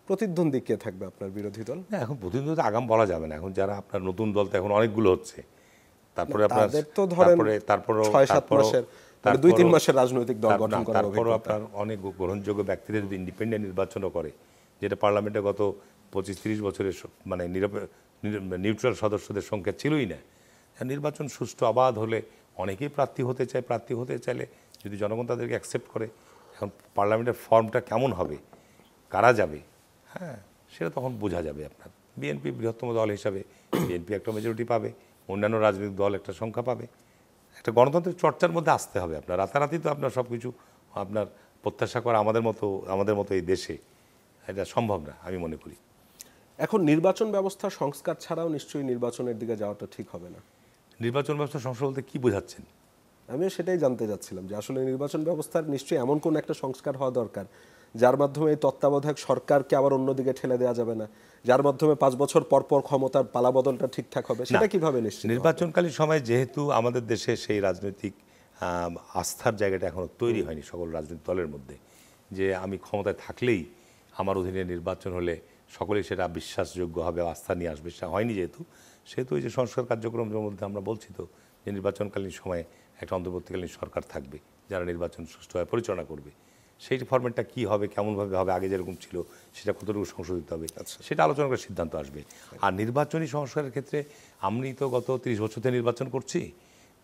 প্রতিদ্বন্দ্বী কে থাকবে আপনার বিরোধী দল?
না, এখন প্রতিদ্বন্দ্বী আগাম বলা যাবে না। এখন যারা আপনার নতুন দল তো এখন অনেকগুলো হচ্ছে, তারপরে আপনার
তারপরে 6-7 মাসের 2-3 মাসের রাজনৈতিক দল গঠন করার
তারপরে আপনার অনেক গ্রহণযোগ্য ব্যক্তিরা যদি ইন্ডিপেন্ডেন্ট নির্বাচনও করে, যেটা পার্লামেন্টে গত 25-30 বছরের মানে নিউট্রাল সদস্যদের সংখ্যা ছিলই না। নির্বাচন সুষ্ঠু অবাধ হলে অনেকেই প্রার্থী হতে চাইলে যদি জনগণ তাদেরকে অ্যাকসেপ্ট করে, এখন পার্লামেন্টের ফর্মটা কেমন হবে, কারা যাবে, হ্যাঁ সেটা তখন বোঝা যাবে। আপনার বিএনপি বৃহত্তম দল হিসাবে বিএনপি একটা মেজরিটি পাবে, অন্যান্য রাজনৈতিক দল একটা সংখ্যা পাবে। একটা গণতন্ত্রের চর্চার মধ্যে আসতে হবে। আপনার রাতারাতি তো আপনার সব কিছু আপনার প্রত্যাশা করা আমাদের মতো এই দেশে এটা সম্ভব না আমি মনে করি।
এখন নির্বাচন ব্যবস্থা সংস্কার ছাড়াও নিশ্চয়ই নির্বাচনের দিকে যাওয়াটা ঠিক হবে না।
নির্বাচন ব্যবস্থা সংস্কার বলতে কী বোঝাচ্ছেন?
আমিও সেটাই জানতে চাচ্ছিলাম যে আসলে নির্বাচন ব্যবস্থার নিশ্চয়ই এমন কোন একটা সংস্কার হওয়া দরকার যার মাধ্যমে এই তত্ত্বাবধায়ক সরকারকে আবার অন্যদিকে ঠেলে দেওয়া যাবে না, যার মাধ্যমে 5 বছর পর পর ক্ষমতার পালাবদলটা ঠিকঠাক হবে। সেটা কিভাবে নিশ্চিত?
নির্বাচনকালীন সময় যেহেতু আমাদের দেশে সেই রাজনৈতিক আস্থার জায়গাটা এখনো তৈরি হয়নি সকল রাজনৈতিক দলের মধ্যে, যে আমি ক্ষমতায় থাকলেই আমার অধীনে নির্বাচন হলে সকলেই সেটা বিশ্বাসযোগ্য হবে, আস্থা নিয়ে আসবে, সেটা হয়নি সেহেতু এই যে সংস্কার কার্যক্রমের মধ্যে আমরা বলছি তো যে নির্বাচনকালীন সময়ে একটা অন্তর্বর্তীকালীন সরকার থাকবে যারা নির্বাচন সুষ্ঠুভাবে পরিচালনা করবে। সেই ফরম্যাটটা কী হবে, কেমনভাবে হবে, আগে যেরকম ছিল সেটা কতটুকু সংশোধিত হবে, সেটা আলোচনা করে সিদ্ধান্ত আসবে। আর নির্বাচনী সংস্কারের ক্ষেত্রে আমি তো গত 30 বছর থেকে নির্বাচন করছি,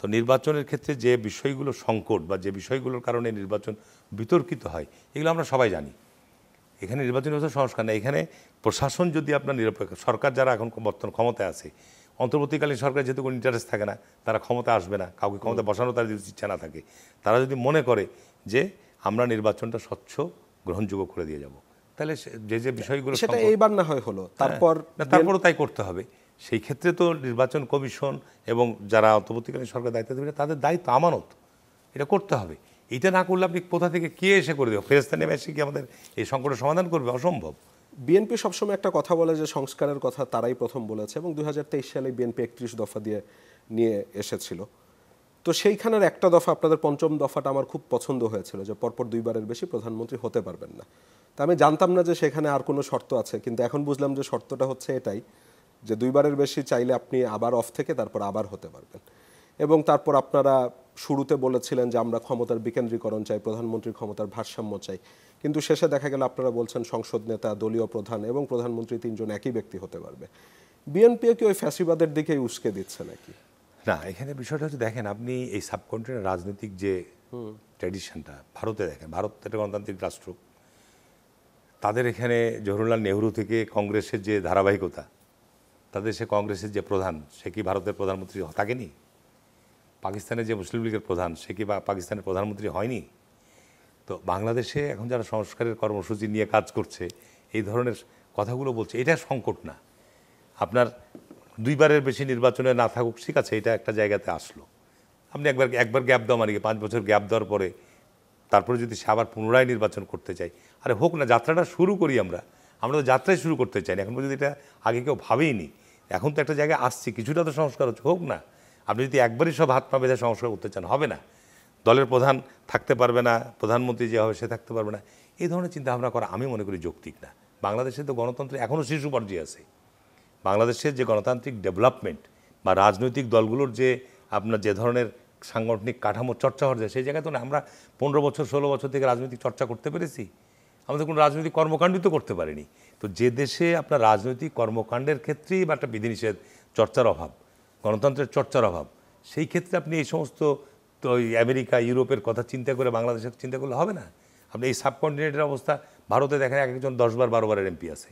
তো নির্বাচনের ক্ষেত্রে যে বিষয়গুলো সংকট বা যে বিষয়গুলোর কারণে নির্বাচন বিতর্কিত হয় এগুলো আমরা সবাই জানি। এখানে নির্বাচনী ব্যবস্থা সংস্কার না, এখানে প্রশাসন যদি আপনার নিরপেক্ষ, সরকার যারা এখন বর্তমান ক্ষমতায় আছে, অন্তর্বর্তীকালীন সরকার যেহেতু কোনো ইন্টারেস্ট থাকে না, তারা ক্ষমতা আসবে না, কাউকে ক্ষমতা বসানো তার যদি ইচ্ছা না থাকে, তারা যদি মনে করে যে আমরা নির্বাচনটা স্বচ্ছ গ্রহণযোগ্য করে দিয়ে যাব, তাহলে যে বিষয়গুলো
সেটা এইবার না হয় হলো,
তারপরও তাই করতে হবে। সেই ক্ষেত্রে তো নির্বাচন কমিশন এবং যারা অন্তর্বর্তীকালীন সরকার দায়িত্ব দেবে তাদের দায়িত্ব, আমানত, এটা করতে হবে। এটা না করলে আপনি কোথা থেকে কে এসে করে দেবে, ফেরেশতা নেমে এসে কি আমাদের এই সংকটের সমাধান করবে? অসম্ভব।
বিএনপি সবসময় একটা কথা বলে যে সংস্কারের কথা তারাই প্রথম বলেছে এবং 2023 সালে বিএনপি 31 দফা নিয়ে এসেছিল। তো সেইখানের একটা দফা, আপনাদের পঞ্চম দফাটা আমার খুব পছন্দ হয়েছিল, যে পরপর 2 বারের বেশি প্রধানমন্ত্রী হতে পারবেন না। তা আমি জানতাম না যে সেখানে আর কোনো শর্ত আছে, কিন্তু এখন বুঝলাম যে শর্তটা হচ্ছে এটাই যে 2 বারের বেশি চাইলে আপনি আবার অফ থেকে তারপর আবার হতে পারবেন। এবং তারপর আপনারা শুরুতে বলেছিলেন যে আমরা ক্ষমতার বিকেন্দ্রীকরণ চাই, প্রধানমন্ত্রীর ক্ষমতার ভারসাম্য চাই, কিন্তু শেষে দেখা গেল আপনারা বলছেন সংসদ নেতা, দলীয় প্রধান এবং প্রধানমন্ত্রী 3 জন একই ব্যক্তি হতে পারবে। বিএনপিও কি ওই ফ্যাসিবাদের দিকেই উস্কে দিচ্ছে নাকি?
না, এখানে বিষয়টা হচ্ছে, দেখেন আপনি এই সাবকন্টিনেন্টের রাজনৈতিক যে ট্র্যাডিশনটা ভারতে দেখেন, ভারত একটা গণতান্ত্রিক রাষ্ট্র, তাদের এখানে জওহরলাল নেহরু থেকে কংগ্রেসের যে ধারাবাহিকতা, তাদের সে কংগ্রেসের যে প্রধান সে কি ভারতের প্রধানমন্ত্রী থাকেনি? পাকিস্তানের যে মুসলিম লীগের প্রধান সে কি পাকিস্তানের প্রধানমন্ত্রী হয়নি? তো বাংলাদেশে এখন যারা সংস্কারের কর্মসূচি নিয়ে কাজ করছে, এই ধরনের কথাগুলো বলছে, এটা সংকট না। আপনার 2 বারের বেশি নির্বাচনে না থাকুক, ঠিক আছে, এটা একটা জায়গাতে আসলো। আপনি একবার গ্যাপ দেওয়া মানে 5 বছর গ্যাপ দেওয়ার পরে তারপরে যদি সে আবার পুনরায় নির্বাচন করতে চাই, আরে হোক না, যাত্রাটা শুরু করি। আমরা তো যাত্রাই শুরু করতে চাই না, এখন পর্যন্ত এটা আগে কেউ ভাবেইনি। এখন তো একটা জায়গায় আসছি, কিছুটা তো সংস্কার হচ্ছে, হোক না। আপনি যদি একবারই সব হাত পা বেঁধে সংস্কার করতে চান, হবে না। দলের প্রধান থাকতে পারবে না, প্রধানমন্ত্রী যে হবে সে থাকতে পারবে না, এই ধরনের চিন্তাভাবনা করা আমি মনে করি যৌক্তিক না। বাংলাদেশে তো গণতন্ত্র এখনও শিশু পর্যায়ে আছে। বাংলাদেশের যে গণতান্ত্রিক ডেভেলপমেন্ট বা রাজনৈতিক দলগুলোর যে আপনার যে ধরনের সাংগঠনিক কাঠামো চর্চা হচ্ছে, সেই জায়গায় তো না আমরা 15 বছর 16 বছর থেকে রাজনৈতিক চর্চা করতে পেরেছি, আমাদের কোনো রাজনৈতিক কর্মকাণ্ডই তো করতে পারিনি। তো যে দেশে আপনার রাজনৈতিক কর্মকাণ্ডের ক্ষেত্রেই বা একটা বিধিনিষেধ, চর্চার অভাব, গণতন্ত্রের চর্চার অভাব, সেই ক্ষেত্রে আপনি এই সমস্ত তো ওই আমেরিকা ইউরোপের কথা চিন্তা করে বাংলাদেশের চিন্তা করলে হবে না। আপনি এই সাবকন্টিনেন্টের অবস্থা, ভারতে দেখেন একজন 10 বার 12 বারের এমপি আছে।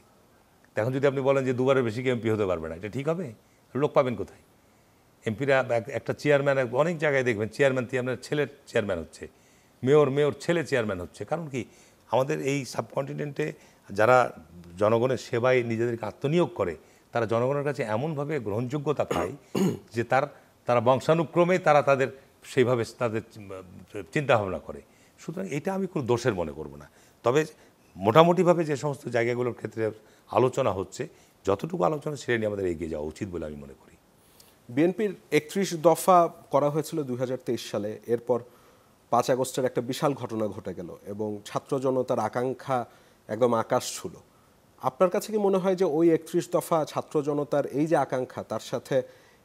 এখন যদি আপনি বলেন যে 2 বারের বেশি কি এমপি হতে পারবে না, এটা ঠিক হবে? লোক পাবেন কোথায়? এমপিরা একটা চেয়ারম্যান, অনেক জায়গায় দেখবেন চেয়ারম্যান দিয়ে আপনার ছেলের চেয়ারম্যান হচ্ছে, মেয়র ছেলে চেয়ারম্যান হচ্ছে। কারণ কি, আমাদের এই সাবকন্টিনেন্টে যারা জনগণের সেবায় নিজেদেরকে আত্মনিয়োগ করে, তারা জনগণের কাছে এমনভাবে গ্রহণযোগ্যতা পায় যে তারা বংশানুক্রমে তাদের সেইভাবে তাদের চিন্তাভাবনা করে। সুতরাং এটা আমি কোনো দোষের মনে করব না। তবে মোটামুটিভাবে যে সমস্ত জায়গাগুলোর ক্ষেত্রে আলোচনা হচ্ছে, যতটুকু আলোচনা সেটা নিয়ে আমাদের এগিয়ে যাওয়া উচিত বলে আমি মনে করি।
বিএনপির 31 দফা করা হয়েছিল 2023 সালে, এরপর 5 আগস্টের একটা বিশাল ঘটনা ঘটে গেল এবং ছাত্র জনতার আকাঙ্ক্ষা একদম আকাশ ছুঁল। আপনার কাছে কি মনে হয় যে ওই 31 দফা ছাত্র জনতার এই যে আকাঙ্ক্ষা তার সাথে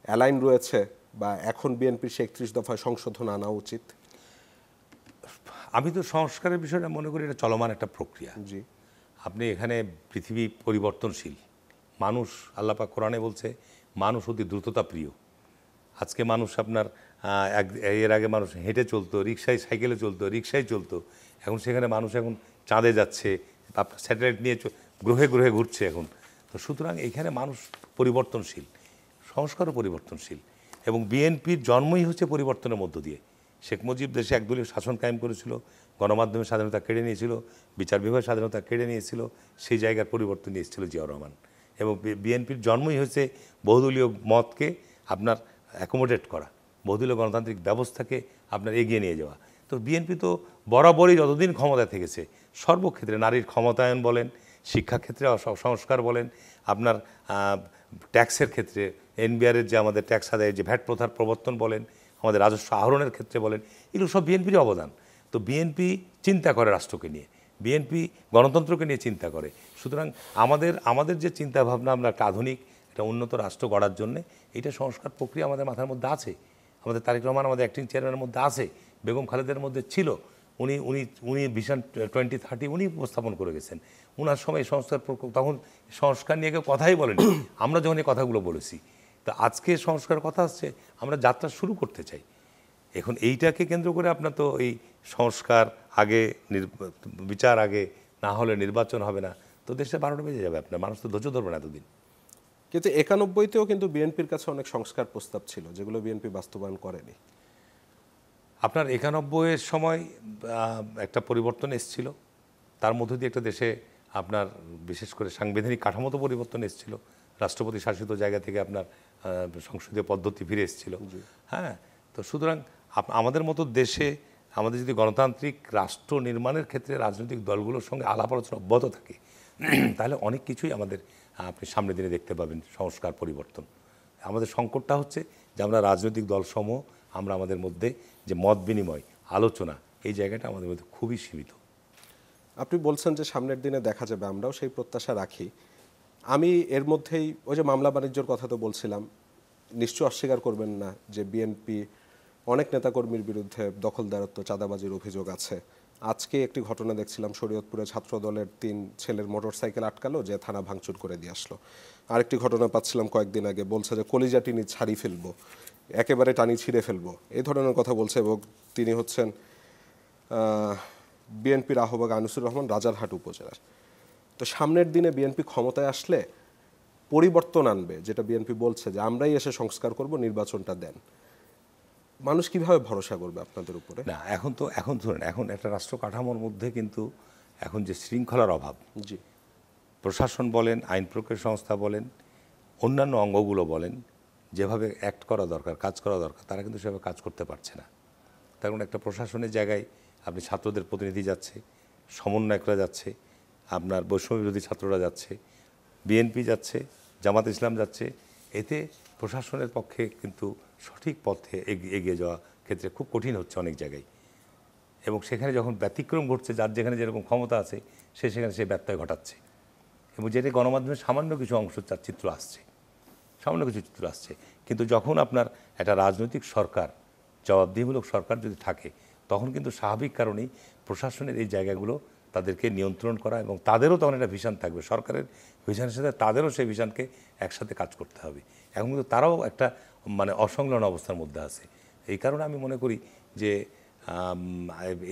অ্যালাইন রয়েছে, বা এখন বিএনপির 31 দফায় সংশোধন আনা উচিত?
আমি তো সংস্কারের বিষয়টা মনে করি এটা চলমান একটা প্রক্রিয়া।
জি,
আপনি এখানে পৃথিবী পরিবর্তনশীল, মানুষ, আল্লাহ পাক কোরআনে বলছে মানুষ অতি দ্রুততা প্রিয়। আজকে মানুষ আপনার এর আগে মানুষ হেঁটে চলতো, রিক্সায় সাইকেলে চলতো, রিক্সায় চলতো, এখন সেখানে মানুষ এখন চাঁদে যাচ্ছে, আপনার স্যাটেলাইট নিয়ে গ্রহে গ্রহে ঘুরছে এখন। তো সুতরাং এখানে মানুষ পরিবর্তনশীল, সংস্কারও পরিবর্তনশীল, এবং বিএনপির জন্মই হচ্ছে পরিবর্তনের মধ্য দিয়ে। শেখ মুজিব দেশে একদলীয় শাসন কায়েম করেছিল, গণমাধ্যমের স্বাধীনতা কেড়ে নিয়েছিল, বিচার বিভাগের স্বাধীনতা কেড়ে নিয়েছিল, সেই জায়গার পরিবর্তন নিয়েছিল জিয়াউর রহমান। এবং বিএনপির জন্মই হচ্ছে বহুদলীয় মতকে আপনার অ্যাকোমোডেট করা, বহুদলীয় গণতান্ত্রিক ব্যবস্থাকে আপনার এগিয়ে নিয়ে যাওয়া। তো বিএনপি তো বরাবরই যতদিন ক্ষমতায় থেকেছে সর্বক্ষেত্রে নারীর ক্ষমতায়ন বলেন, শিক্ষাক্ষেত্রে সংস্কার বলেন, আপনার ট্যাক্সের ক্ষেত্রে এনবিআরের যে আমাদের ট্যাক্স আদায়ের যে ভ্যাট প্রথার প্রবর্তন বলেন, আমাদের রাজস্ব আহরণের ক্ষেত্রে বলেন, এগুলো সব বিএনপিরই অবদান। তো বিএনপি চিন্তা করে রাষ্ট্রকে নিয়ে, বিএনপি গণতন্ত্রকে নিয়ে চিন্তা করে। সুতরাং আমাদের যে চিন্তাভাবনা, আমরা একটা আধুনিক একটা উন্নত রাষ্ট্র গড়ার জন্যে এইটা সংস্কার প্রক্রিয়া আমাদের মাথার মধ্যে আছে। আমাদের তারেক রহমান আমাদের অ্যাক্টিং চেয়ারম্যানের মধ্যে আছে, বেগম খালেদার মধ্যে ছিল। উনি ভিশন 2030 উনি উপস্থাপন করে গেছেন। ওনার সময় সংস্কার তখন সংস্কার নিয়ে কেউ কথাই বলেনি, আমরা যখন এই কথাগুলো বলেছি। তো আজকে সংস্কার কথা আসছে, আমরা যাত্রা শুরু করতে চাই। এখন এইটাকে কেন্দ্র করে আপনার তো এই সংস্কার আগে, বিচার আগে, না হলে নির্বাচন হবে না, তো দেশে 12টা বেজে যাবে, আপনার মানুষ তো ধৈর্য ধরবে না এতদিন।
কিন্তু 91তেও কিন্তু বিএনপির কাছে অনেক সংস্কার প্রস্তাব ছিল যেগুলো বিএনপি বাস্তবায়ন করেনি।
আপনার 91-এর সময় একটা পরিবর্তন এসেছিল, তার মধ্য দিয়ে একটা দেশে আপনার বিশেষ করে সাংবিধানিক কাঠামোতে পরিবর্তন এসেছিল, রাষ্ট্রপতি শাসিত জায়গা থেকে আপনার সংসদীয় পদ্ধতি ফিরে এসেছিল। হ্যাঁ, তো সুতরাং আমাদের মতো দেশে আমাদের যদি গণতান্ত্রিক রাষ্ট্র নির্মাণের ক্ষেত্রে রাজনৈতিক দলগুলোর সঙ্গে আলাপ আলোচনা অব্যাহত থাকে, তাহলে অনেক কিছুই আমাদের আপনি সামনের দিনে দেখতে পাবেন সংস্কার পরিবর্তন। আমাদের সংকটটা হচ্ছে যে আমরা রাজনৈতিক দলসমূহ আমরা আমাদের মধ্যে যে মত বিনিময়, আলোচনা, এই জায়গাটা আমাদের মধ্যে খুবই সীমিত।
আপনি বলছেন যে সামনের দিনে দেখা যাবে, আমরাও সেই প্রত্যাশা রাখি। আমি এর মধ্যেই ওই যে মামলা বাণিজ্যর কথা তো বলছিলাম, নিশ্চয় অস্বীকার করবেন না যে বিএনপি অনেক নেতাকর্মীর বিরুদ্ধে দখলদারত্ব, চাঁদাবাজির অভিযোগ আছে। আজকে একটি ঘটনা দেখছিলাম, শরীয়তপুরে ছাত্র দলের 3 ছেলের মোটরসাইকেল আটকালো, যে থানা ভাঙচুর করে দিয়ে আসলো। আরেকটি ঘটনা পাচ্ছিলাম কয়েকদিন আগে, বলছে যে কলিজা টিনি ছাড়ি ফেলবো, একেবারে টানি ছিঁড়ে ফেলবো, এই ধরনের কথা বলছে। এবং তিনি হচ্ছেন বিএনপির আহ্বায়ক আনিসুর রহমান, রাজারহাট উপজেলার। তো সামনের দিনে বিএনপি ক্ষমতায় আসলে পরিবর্তন আনবে, যেটা বিএনপি বলছে যে আমরাই এসে সংস্কার করব, নির্বাচনটা দেন। মানুষ কিভাবে ভরসা করবে আপনাদের উপরে?
না, এখন ধরেন, এখন একটা রাষ্ট্র কাঠামোর মধ্যে কিন্তু এখন যে শৃঙ্খলার অভাব,
জি,
প্রশাসন বলেন, আইন প্রক্রিয়া সংস্থা বলেন, অন্যান্য অঙ্গগুলো বলেন, যেভাবে অ্যাক্ট করা দরকার, কাজ করা দরকার, তারা কিন্তু সেভাবে কাজ করতে পারছে না। তার কারণ একটা প্রশাসনের জায়গায় আপনি ছাত্রদের প্রতিনিধি যাচ্ছে, সমন্বয়করা যাচ্ছে, আপনার বৈষম্য বিরোধী ছাত্ররা যাচ্ছে, বিএনপি যাচ্ছে, জামাত ইসলাম যাচ্ছে। এতে প্রশাসনের পক্ষে কিন্তু সঠিক পথে এগিয়ে যাওয়া ক্ষেত্রে খুব কঠিন হচ্ছে অনেক জায়গায়। এবং সেখানে যখন ব্যতিক্রম ঘটছে, যার যেখানে যেরকম ক্ষমতা আছে সেখানে সে ব্যত্যয় ঘটাচ্ছে। এবং যেটা গণমাধ্যমে সামান্য কিছু অংশ চিত্র আসছে, সামান্য কিছু চিত্র আসছে। কিন্তু যখন আপনার একটা রাজনৈতিক সরকার, জবাবদিহিমূলক সরকার যদি থাকে, তখন কিন্তু স্বাভাবিক কারণেই প্রশাসনের এই জায়গাগুলো তাদেরকে নিয়ন্ত্রণ করা, এবং তাদেরও তখন একটা ভিশন থাকবে, সরকারের ভিশনের সাথে তাদেরও সেই ভিশনকে একসাথে কাজ করতে হবে। এখন কিন্তু তারাও একটা মানে অসংলগ্ন অবস্থার মধ্যে আছে। এই কারণে আমি মনে করি যে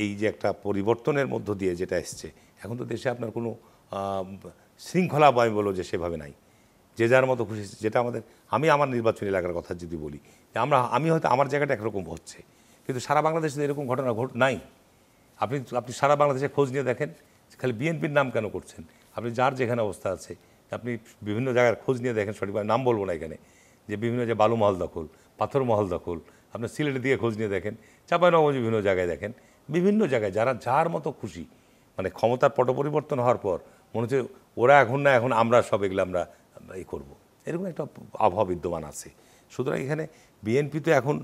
এই যে একটা পরিবর্তনের মধ্য দিয়ে যেটা এসছে, এখন তো দেশে আপনার কোনো শৃঙ্খলা বা আমি বলবো যে সেভাবে নাই, যে যার মতো খুশি। যেটা আমি আমার নির্বাচনী এলাকার কথা যদি বলি, যে আমি হয়তো আমার জায়গাটা একরকম হচ্ছে, কিন্তু সারা বাংলাদেশে এরকম ঘটনা নাই। আপনি সারা বাংলাদেশে খোঁজ নিয়ে দেখেন, খালি বিএনপির নাম কেন করছেন? আপনি যার যেখানে অবস্থা আছে, আপনি বিভিন্ন জায়গার খোঁজ নিয়ে দেখেন, সঠিকভাবে নাম বলবো না এখানে, যে বিভিন্ন যে বালু মহল দখল, পাথর মহল দখল, আপনার সিলেটের দিকে খোঁজ নিয়ে দেখেন, চাঁপাইনবাবগঞ্জে বিভিন্ন জায়গায় দেখেন, বিভিন্ন জায়গায় যারা যার মতো খুশি, মানে ক্ষমতার পট পরিবর্তন হওয়ার পর মনে হচ্ছে ওরা এখন না, এখন আমরা সব এগুলো আমরা এই করবো, এরকম একটা আবহাওয়া বিদ্যমান আছে। সুতরাং এখানে বিএনপি তো এখন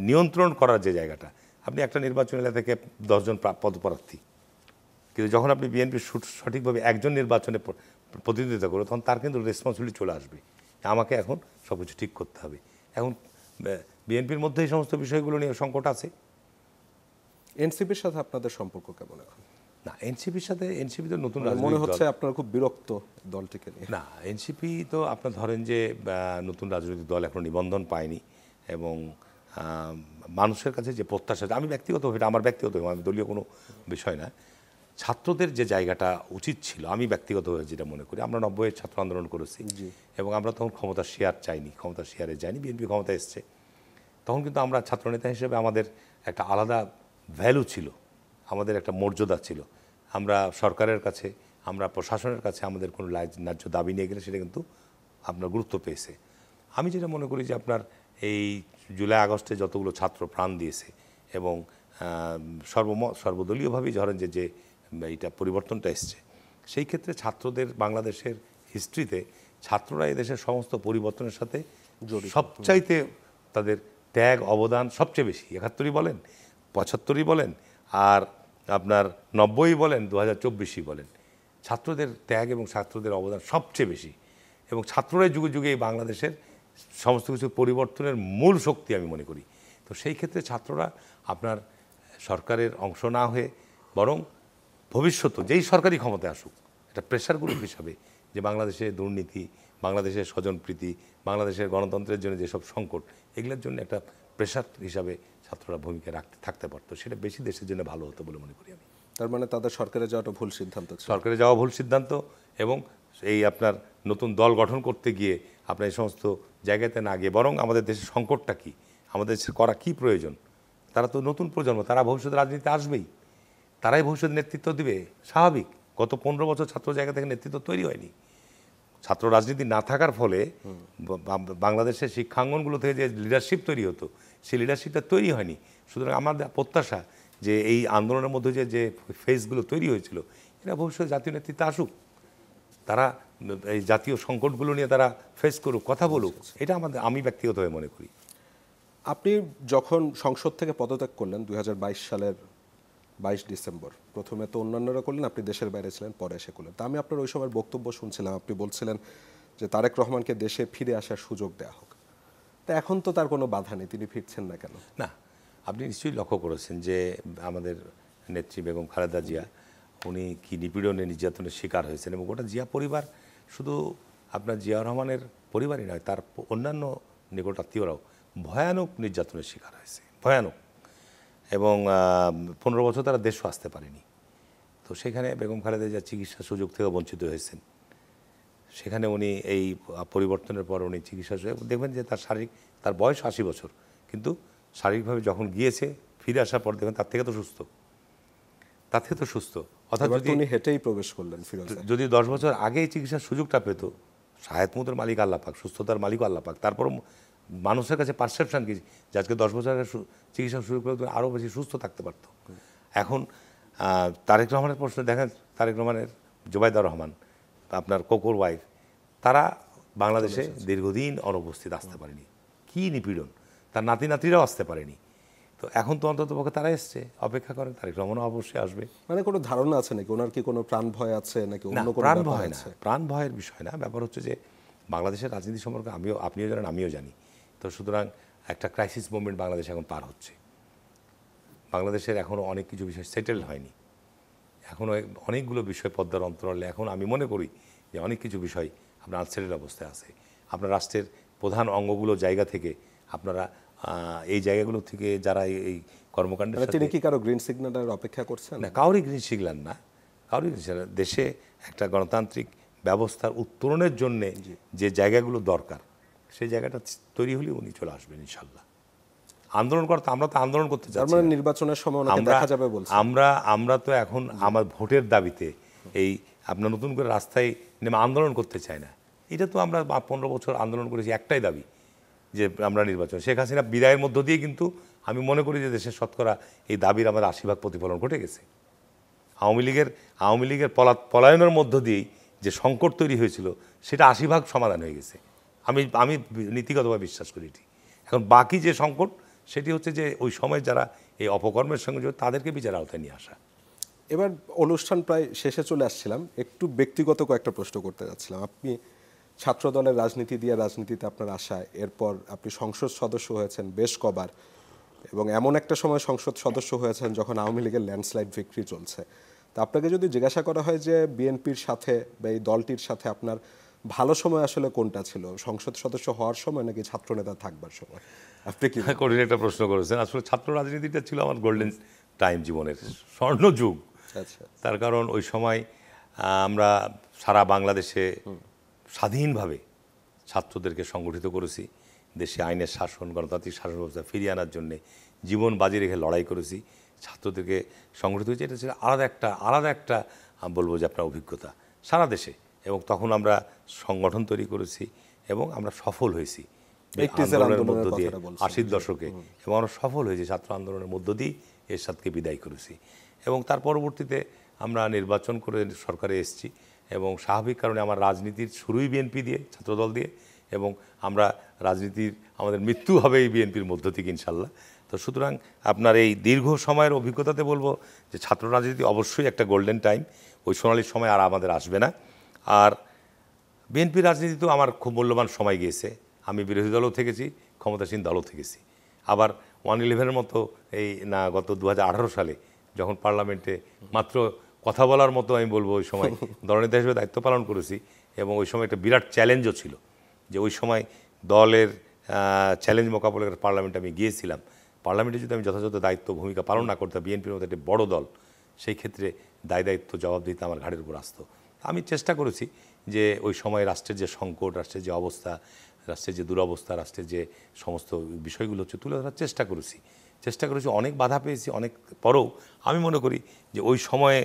নিয়ন্ত্রণ করার যে জায়গাটা, আপনি একটা নির্বাচন এলাকা থেকে 10 জন পদপ্রার্থী, কিন্তু যখন আপনি বিএনপি সঠিকভাবে একজন নির্বাচনে প্রতিনিধিত্ব করবে, তখন তার কিন্তু রেসপন্সিবিলিটি চলে আসবে, আমাকে এখন সব কিছু ঠিক করতে হবে। এখন বিএনপির মধ্যে এই সমস্ত বিষয়গুলো নিয়ে সংকট আছে।
এনসিপির সাথে আপনাদের সম্পর্ক কেমন এখন?
না, এনসিপি তো নতুন
মনে হচ্ছে আপনারা খুব বিরক্ত দলটিকে নিয়ে।
না, এনসিপি তো আপনার ধরেন যে নতুন রাজনৈতিক দল, এখনো নিবন্ধন পায়নি, এবং মানুষের কাছে যে প্রত্যাশা, আমি ব্যক্তিগতভাবে, এটা আমার ব্যক্তিগত, আমি দলীয় কোনো বিষয় না, ছাত্রদের যে জায়গাটা উচিত ছিল, আমি ব্যক্তিগতভাবে যেটা মনে করি, আমরা 90-এর ছাত্র আন্দোলন করেছি এবং আমরা তখন ক্ষমতা শেয়ার চাইনি, ক্ষমতা শেয়ারে যাইনি, বিএনপি ক্ষমতা এসছে, তখন কিন্তু আমরা ছাত্রনেতা হিসেবে আমাদের একটা আলাদা ভ্যালু ছিল, আমাদের একটা মর্যাদা ছিল। আমরা সরকারের কাছে, আমরা প্রশাসনের কাছে আমাদের কোনো ন্যায্য দাবি নিয়ে গেলে সেটা কিন্তু আপনার গুরুত্ব পেয়েছে। আমি যেটা মনে করি যে আপনার এই জুলাই আগস্টে যতগুলো ছাত্র প্রাণ দিয়েছে এবং সর্বদলীয়ভাবেই ধরেন যে এইটা পরিবর্তনটা এসছে, সেই ক্ষেত্রে ছাত্রদের, বাংলাদেশের হিস্ট্রিতে ছাত্ররা এদেশের সমস্ত পরিবর্তনের সাথে সবচাইতে তাদের ত্যাগ অবদান সবচেয়ে বেশি। 71-ই বলেন, 75-ই বলেন, আর আপনার 90-ই বলেন, 2024-ই বলেন, ছাত্রদের ত্যাগ এবং ছাত্রদের অবদান সবচেয়ে বেশি। এবং ছাত্ররাই যুগে যুগে এই বাংলাদেশের সমস্ত কিছু পরিবর্তনের মূল শক্তি আমি মনে করি। তো সেই ক্ষেত্রে ছাত্ররা আপনার সরকারের অংশ না হয়ে বরং ভবিষ্যতে যেই সরকারি ক্ষমতায় আসুক, একটা প্রেশার গ্রুপ হিসাবে, যে বাংলাদেশের দুর্নীতি, বাংলাদেশের স্বজনপ্রীতি, বাংলাদেশের গণতন্ত্রের জন্য যেসব সংকট, এগুলোর জন্য একটা প্রেশার হিসাবে ছাত্ররা ভূমিকা থাকতে পারতো, সেটা বেশি দেশের জন্য ভালো হতো বলে মনে করি আমি।
তার মানে তাদের সরকারে যাওয়াটা ভুল সিদ্ধান্ত,
সরকারে যাওয়া ভুল সিদ্ধান্ত, এবং এই আপনার নতুন দল গঠন করতে গিয়ে আপনার এই সমস্ত জায়গাতে না গিয়ে বরং আমাদের দেশের সংকটটা কী, আমাদের দেশের করা কী প্রয়োজন, তারা তো নতুন প্রজন্ম, তারা ভবিষ্যতে রাজনীতিতে আসবেই, তারাই ভবিষ্যৎ নেতৃত্ব দিবে, স্বাভাবিক। গত 15 বছর ছাত্র জায়গা থেকে নেতৃত্ব তৈরি হয়নি। ছাত্র রাজনীতি না থাকার ফলে বাংলাদেশের শিক্ষাঙ্গনগুলো থেকে যে লিডারশিপ তৈরি হতো, সেই লিডারশিপটা তৈরি হয়নি। সুতরাং আমাদের প্রত্যাশা যে এই আন্দোলনের মধ্যে যে ফেজগুলো তৈরি হয়েছিল, এরা ভবিষ্যতে জাতীয় নেতৃত্বে আসুক, তারা এই জাতীয় সংকটগুলো নিয়ে তারা ফেস করুক, কথা বলুক, এটা আমি ব্যক্তিগতভাবে মনে করি।
আপনি যখন সংসদ থেকে পদত্যাগ করলেন 2022 সালের 22 ডিসেম্বর, প্রথমে তো অন্যান্যরা করলেন, আপনি দেশের বাইরে ছিলেন, পরে এসে করলেন। তা আমি আপনার ওই সময়ের বক্তব্য শুনছিলাম, আপনি বলছিলেন যে তারেক রহমানকে দেশে ফিরে আসার সুযোগ দেওয়া হোক। তা এখন তো তার কোনো বাধা নেই, তিনি ফিরছেন না কেন?
না, আপনি নিশ্চয়ই লক্ষ্য করেছেন যে আমাদের নেত্রী বেগম খালেদা জিয়া, উনি কি নিপীড়নে, নির্যাতনের শিকার হয়েছেন, এবং গোটা জিয়া পরিবার, শুধু আপনার জিয়া রহমানের পরিবারই নয়, তার অন্যান্য নিকট আত্মীয়রাও ভয়ানক নির্যাতনের শিকার হয়েছে, ভয়ানক। এবং 15 বছর তারা দেশও আসতে পারেনি। তো সেখানে বেগম খালেদা জিয়া চিকিৎসার সুযোগ থেকে বঞ্চিত হয়েছেন। সেখানে উনি এই পরিবর্তনের পর উনি চিকিৎসা দেখবেন যে তার বয়স 80 বছর, কিন্তু শারীরিকভাবে যখন গিয়েছে, ফিরে আসার পর দেখবেন তার থেকে তো সুস্থ। অর্থাৎ যদি
উনি হেঁটেই প্রবেশ করলেন ফিরোজ,
যদি 10 বছর আগে এই চিকিৎসার সুযোগটা পেত, সায়াতমুদের মালিক আল্লাহ পাক, সুস্থতার মালিক আল্লাহ পাক, তারপর মানুষের কাছে পারসেপশন কি যে আজকে 10 বছর আগে চিকিৎসা শুরু করে আরও বেশি সুস্থ থাকতে পারত। এখন তারেক রহমানের প্রশ্ন দেখেন, তারেক রহমানের জুবাইদা রহমান, আপনার কোকোর ওয়াইফ, তারা বাংলাদেশে দীর্ঘদিন অনুপস্থিত, আসতে পারেনি, কি নিপীড়ন, তার নাতি নাতিরাও আসতে পারেনি। তো এখন তো অন্তত পক্ষে তারা এসছে, অপেক্ষা করেন, তারেক রহমানও অবশ্যই আসবে।
মানে কোনো ধারণা আছে নাকি ওনার কি কোনো প্রাণ ভয় আছে নাকি অন্য কোনো
প্রাণ
ব্যাপার
ভয় না,
আছে?
প্রাণ ভয়ের বিষয় না, ব্যাপার হচ্ছে যে বাংলাদেশের রাজনীতি সম্পর্কে আপনিও জানেন, আমিও জানি। তো সুতরাং একটা ক্রাইসিস মোমেন্ট বাংলাদেশ এখন পার হচ্ছে। বাংলাদেশের এখনও অনেক কিছু বিষয় সেটেল হয়নি, এখনও অনেকগুলো বিষয় পদ্মার অন্তরালে, এখন আমি মনে করি যে অনেক কিছু বিষয় আপনার আনসেটেল অবস্থায় আছে। আপনার রাষ্ট্রের প্রধান অঙ্গগুলো জায়গা থেকে আপনারা এই জায়গাগুলো থেকে যারা এই কর্মকাণ্ডের সাথে,
তিনি কি কারো গ্রিন সিগন্যালের অপেক্ষা করছেন?
না, কাউরই গ্রিন সিগন্যাল না, কাউরই গ্রিন সিগন্যাল। দেশে একটা গণতান্ত্রিক ব্যবস্থার উত্তরণের জন্যে যে জায়গাগুলো দরকার, সেই জায়গাটা তৈরি হলে উনি চলে আসবেন ইনশাল্লাহ। আন্দোলন করতে, আমরা তো আন্দোলন করতে চাচ্ছি না,
নির্বাচনের সময় ওনাকে দেখা যাবে বলছেন।
আমরা তো এখন আমার ভোটের দাবিতে এই আপনার নতুন করে রাস্তায় নেমে আন্দোলন করতে চাই না। এটা তো আমরা 15 বছর আন্দোলন করেছি, একটাই দাবি যে আমরা নির্বাচন। শেখ হাসিনা বিদায়ের মধ্য দিয়ে কিন্তু আমি মনে করি যে দেশের শতকরা এই দাবির আমাদের 80% প্রতিফলন ঘটে গেছে। আওয়ামী লীগের পলায়নের মধ্য দিয়েই যে সংকট তৈরি হয়েছিল, সেটা 80% সমাধান হয়ে গেছে। আমি নীতিগতভাবে বিশ্বাস করি এটি। এখন বাকি যে সংকট, সেটি হচ্ছে যে ওই সময় যারা এই অপকর্মের সঙ্গে জড়িত, তাদেরকে বিচার আওতায় নিয়ে আসা।
এবার অনুষ্ঠান প্রায় শেষে চলে আসছিলাম, একটু ব্যক্তিগত কয়েকটা প্রশ্ন করতে যাচ্ছিলাম। আপনি ছাত্র দলের রাজনীতি দিয়ে রাজনীতিতে আপনার আশা, এরপর আপনি সংসদ সদস্য হয়েছেন বেশ কবার, এবং এমন একটা সময় সংসদ সদস্য হয়েছেন যখন আওয়ামী লীগের ল্যান্ডস্লাইড ভিক্টরি চলছে। তা আপনাকে যদি জিজ্ঞাসা করা হয় যে বিএনপির সাথে বা এই দলটির সাথে আপনার ভালো সময় আসলে কোনটা ছিল, সংসদ সদস্য হওয়ার সময় নাকি ছাত্রনেতা থাকবার সময়? আপনি কি
কঠিন একটা প্রশ্ন করেছেন। আসলে ছাত্র রাজনীতিটা ছিল আমার গোল্ডেন টাইম, জীবনের স্বর্ণযুগ।
আচ্ছা
তার কারণ ওই সময় আমরা সারা বাংলাদেশে স্বাধীনভাবে ছাত্রদেরকে সংগঠিত করেছি, দেশে আইনের শাসন, গণতান্ত্রিক শাসন ব্যবস্থা ফিরিয়ে আনার জন্য জীবন বাজি রেখে লড়াই করেছি, ছাত্রদেরকে সংগঠিত হয়েছে। এটা ছিল আলাদা একটা বলবো যে আপনার অভিজ্ঞতা সারা দেশে। এবং তখন আমরা সংগঠন তৈরি করেছি এবং আমরা সফল হয়েছি আন্দোলনের মধ্য দিয়ে 80-র দশকে, এবং আমরা সফল হয়েছি ছাত্র আন্দোলনের মধ্য দিয়ে এরশাদকে বিদায় করেছি। এবং তার পরবর্তীতে আমরা নির্বাচন করে সরকারে এসেছি, এবং স্বাভাবিক কারণে আমার রাজনীতির শুরুই বিএনপি দিয়ে, ছাত্রদল দিয়ে, এবং আমরা রাজনীতির আমাদের মৃত্যু হবে এই বিএনপির মধ্য থেকে ইনশাল্লাহ। তো সুতরাং আপনার এই দীর্ঘ সময়ের অভিজ্ঞতাতে বলবো যে ছাত্র রাজনীতি অবশ্যই একটা গোল্ডেন টাইম, ওই সোনালি সময় আর আমাদের আসবে না। আর বিএনপি রাজনীতিতেও আমার খুব মূল্যবান সময় গিয়েছে, আমি বিরোধী দলও থেকেছি, ক্ষমতাসীন দলও থেকেছি। আবার 111-এর মতো এই না গত 2018 সালে যখন পার্লামেন্টে মাত্র কথা বলার মতো আমি বলবো ওই সময় দলনেতা হিসেবে দায়িত্ব পালন করেছি, এবং ওই সময় একটা বিরাট চ্যালেঞ্জও ছিল যে ওই সময় দলের চ্যালেঞ্জ মোকাবেলা করে পার্লামেন্টে আমি গিয়েছিলাম। পার্লামেন্টে যদি আমি যথাযথ দায়িত্ব ভূমিকা পালন না করতাম, বিএনপির মতো একটি বড় দল, সেই ক্ষেত্রে দায়িত্ব জবাবদিহিতা আমার ঘাড়ের উপর আসতো। আমি চেষ্টা করেছি যে ওই সময় রাষ্ট্রের যে সংকট, রাষ্ট্রের যে অবস্থা, রাষ্ট্রের যে দুরবস্থা, রাষ্ট্রের যে সমস্ত বিষয়গুলো হচ্ছে তুলে ধরার চেষ্টা করেছি। অনেক বাধা পেয়েছি, অনেক পরেও আমি মনে করি যে ওই সময়ে